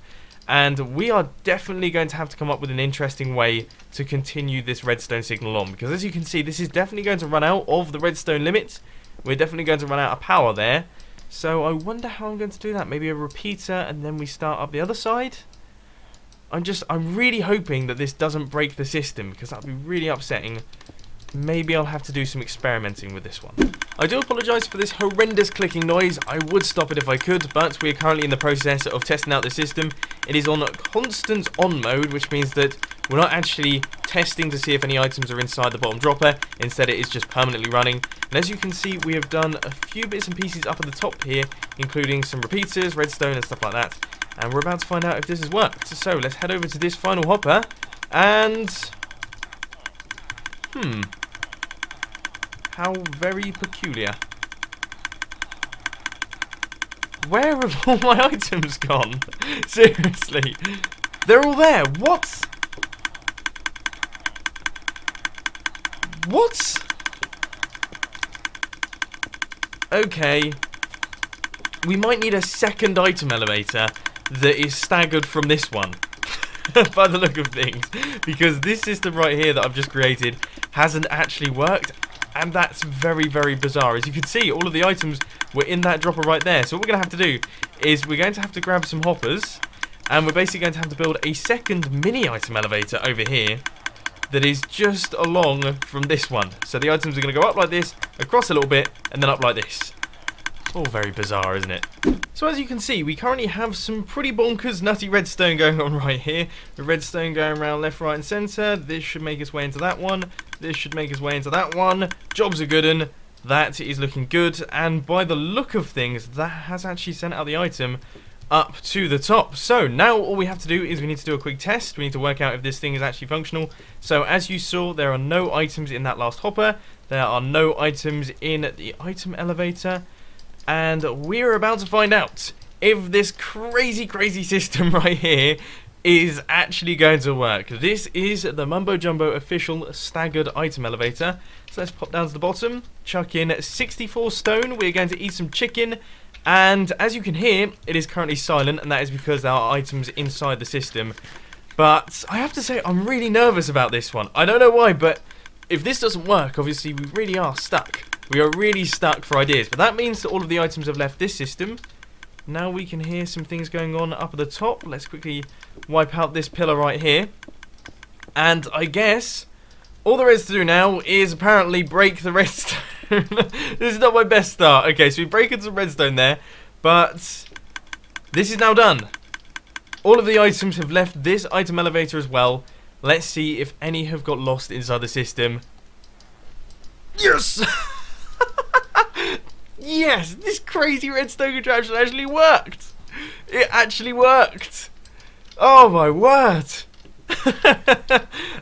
And we are definitely going to have to come up with an interesting way to continue this redstone signal on, because as you can see, this is definitely going to run out of the redstone limit. We're definitely going to run out of power there. So I wonder how I'm going to do that. Maybe a repeater and then we start up the other side. I'm really hoping that this doesn't break the system, because that would be really upsetting. Maybe I'll have to do some experimenting with this one. I do apologise for this horrendous clicking noise. I would stop it if I could, but we are currently in the process of testing out the system. It is on constant on mode, which means that we're not actually testing to see if any items are inside the bottom dropper. Instead, it is just permanently running. And as you can see, we have done a few bits and pieces up at the top here, including some repeaters, redstone, and stuff like that. And we're about to find out if this has worked. So let's head over to this final hopper and... how very peculiar. Where have all my items gone? Seriously. They're all there. What? What? Okay. We might need a second item elevator that is staggered from this one. By the look of things. Because this system right here that I've just created hasn't actually worked. And that's very, very bizarre. As you can see, all of the items were in that dropper right there. So what we're going to have to do is we're going to have to grab some hoppers. And we're basically going to have to build a second mini item elevator over here that is just along from this one. So the items are going to go up like this, across a little bit, and then up like this. All very bizarre, isn't it? So as you can see, we currently have some pretty bonkers nutty redstone going on right here. The redstone going around left, right and centre. This should make its way into that one. This should make its way into that one. Job's a good one. That is looking good. And by the look of things, that has actually sent out the item up to the top. So now all we have to do is we need to do a quick test. We need to work out if this thing is actually functional. So as you saw, there are no items in that last hopper. There are no items in the item elevator. And we're about to find out if this crazy system right here is actually going to work. This is the Mumbo Jumbo official staggered item elevator. So let's pop down to the bottom, chuck in 64 stone. We're going to eat some chicken. And as you can hear, it is currently silent, and that is because there are items inside the system. But I have to say, I'm really nervous about this one. I don't know why, but if this doesn't work, obviously we really are stuck. We are really stuck for ideas, but that means that all of the items have left this system. Now we can hear some things going on up at the top. Let's quickly wipe out this pillar right here. And I guess all there is to do now is apparently break the redstone. This is not my best start. Okay, so we break into some redstone there, but this is now done. All of the items have left this item elevator as well. Let's see if any have got lost inside the system. Yes! Yes, this crazy redstone contraption actually worked. It actually worked. Oh my word.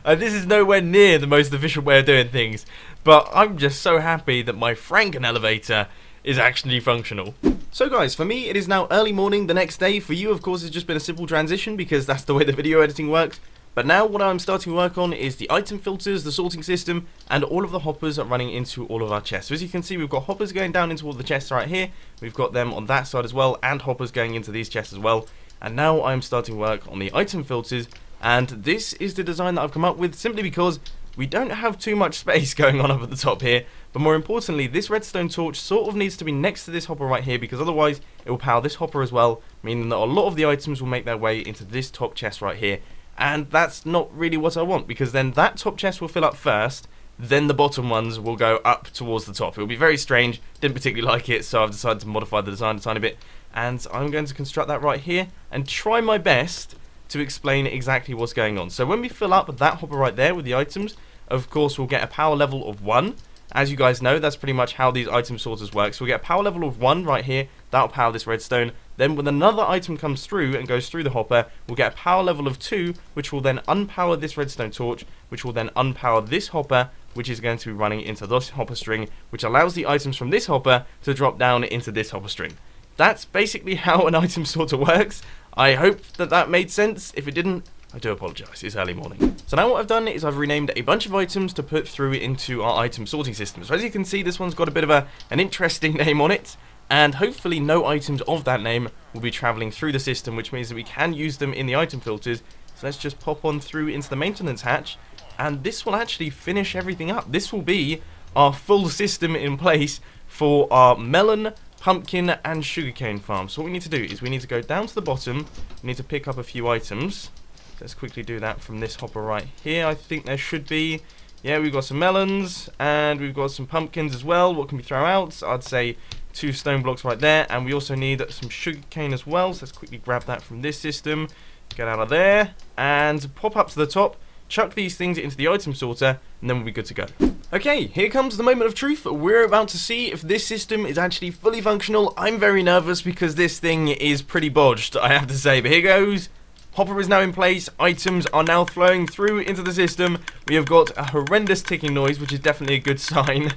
This is nowhere near the most efficient way of doing things, but I'm just so happy that my Franken elevator is actually functional. So guys, for me it is now early morning the next day. For you, of course, it's just been a simple transition because that's the way the video editing works. But now what I'm starting to work on is the item filters, the sorting system, and all of the hoppers running into all of our chests. So as you can see, we've got hoppers going down into all the chests right here. We've got them on that side as well, and hoppers going into these chests as well. And now I'm starting to work on the item filters, and this is the design that I've come up with simply because we don't have too much space going on up at the top here. But more importantly, this redstone torch sort of needs to be next to this hopper right here, because otherwise it will power this hopper as well, meaning that a lot of the items will make their way into this top chest right here. And that's not really what I want, because then that top chest will fill up first, then the bottom ones will go up towards the top. It will be very strange, didn't particularly like it, so I've decided to modify the design a tiny bit. And I'm going to construct that right here and try my best to explain exactly what's going on. So when we fill up that hopper right there with the items, of course we'll get a power level of 1. As you guys know, that's pretty much how these item sorters work. So we'll get a power level of 1 right here, that'll power this redstone. Then when another item comes through and goes through the hopper, we'll get a power level of 2, which will then unpower this redstone torch, which will then unpower this hopper, which is going to be running into this hopper string, which allows the items from this hopper to drop down into this hopper string. That's basically how an item sorter works. I hope that that made sense. If it didn't, I do apologise, it's early morning. So now what I've done is I've renamed a bunch of items to put through into our item sorting system. So as you can see, this one's got a bit of an interesting name on it, and hopefully no items of that name will be travelling through the system, which means that we can use them in the item filters. So let's just pop on through into the maintenance hatch, and this will actually finish everything up. This will be our full system in place for our melon, pumpkin and sugarcane farm. So what we need to do is we need to go down to the bottom, we need to pick up a few items. Let's quickly do that from this hopper right here. I think there should be, yeah, we've got some melons and we've got some pumpkins as well. What can we throw out? I'd say 2 stone blocks right there, and we also need some sugarcane as well. So let's quickly grab that from this system, get out of there and pop up to the top, chuck these things into the item sorter, and then we'll be good to go. Okay, here comes the moment of truth. We're about to see if this system is actually fully functional. I'm very nervous because this thing is pretty bodged, I have to say, but here goes. Hopper is now in place, items are now flowing through into the system. We have got a horrendous ticking noise, which is definitely a good sign.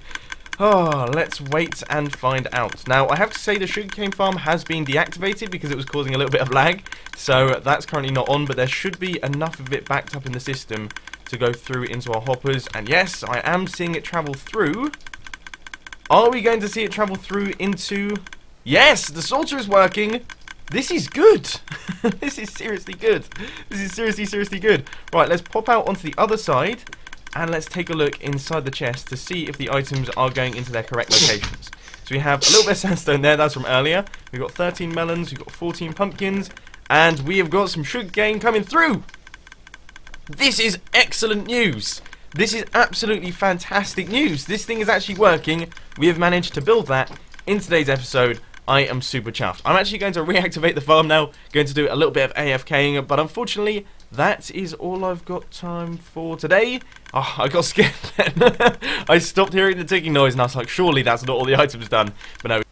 Oh, let's wait and find out. Now, I have to say the sugarcane farm has been deactivated because it was causing a little bit of lag. So that's currently not on, but there should be enough of it backed up in the system to go through into our hoppers. And yes, I am seeing it travel through. Are we going to see it travel through into... Yes, the sorter is working. This is good. This is seriously good. This is seriously good. Right, let's pop out onto the other side and let's take a look inside the chest to see if the items are going into their correct locations. So we have a little bit of sandstone there, that's from earlier. We've got 13 melons, we've got 14 pumpkins, and we have got some sugarcane coming through. This is excellent news. This is absolutely fantastic news. This thing is actually working. We have managed to build that in today's episode, I am super chuffed. I'm actually going to reactivate the farm now, going to do a little bit of AFKing, but unfortunately, that is all I've got time for today. Oh, I got scared then. I stopped hearing the ticking noise and I was like, surely that's not all the items done. But no.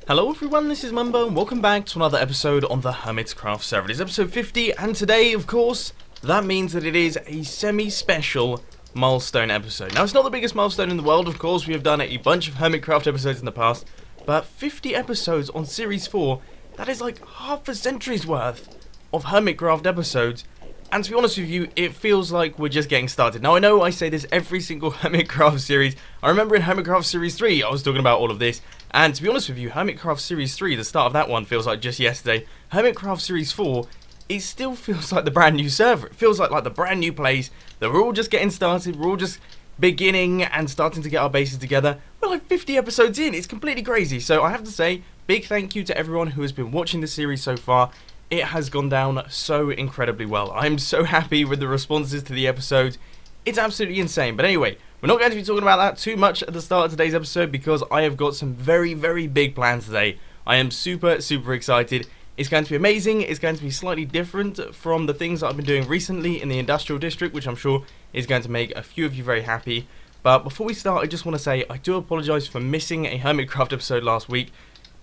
Hello everyone, this is Mumbo and welcome back to another episode on the Hermitcraft server. It is episode 50 and today, of course, that means that it is a semi-special milestone episode. Now, it's not the biggest milestone in the world, of course. We have done a bunch of Hermitcraft episodes in the past, but 50 episodes on Series 4, that is like half a century's worth of Hermitcraft episodes. And to be honest with you, it feels like we're just getting started. Now, I know I say this every single Hermitcraft series. I remember in Hermitcraft Series 3, I was talking about all of this. And to be honest with you, Hermitcraft Series 3, the start of that one, feels like just yesterday. Hermitcraft Series 4, it still feels like the brand new server. It feels like the brand new place that we're all just getting started. We're all just beginning and starting to get our bases together. We're like 50 episodes in. It's completely crazy. So I have to say, big thank you to everyone who has been watching the series so far. It has gone down so incredibly well. I'm so happy with the responses to the episodes. It's absolutely insane. But anyway, we're not going to be talking about that too much at the start of today's episode because I have got some very, very big plans today. I am super, super excited. It's going to be amazing. It's going to be slightly different from the things that I've been doing recently in the Industrial District, which I'm sure is going to make a few of you very happy. But before we start, I just want to say I do apologise for missing a Hermitcraft episode last week.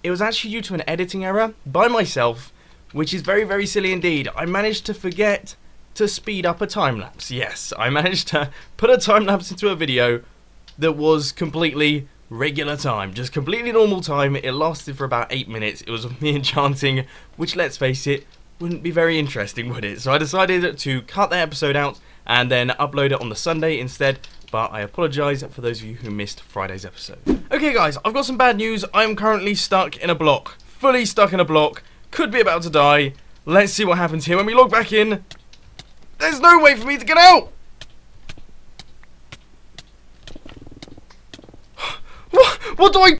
It was actually due to an editing error by myself, which is very, very silly indeed. I managed to forget to speed up a time-lapse. Yes, I managed to put a time-lapse into a video that was completely regular time, just completely normal time. It lasted for about 8 minutes. It was me enchanting, which, let's face it, wouldn't be very interesting, would it? So I decided to cut that episode out and then upload it on the Sunday instead. But I apologise for those of you who missed Friday's episode. Okay guys, I've got some bad news. I am currently stuck in a block. Fully stuck in a block. Could be about to die. Let's see what happens here. When we log back in, there's no way for me to get out! What do I...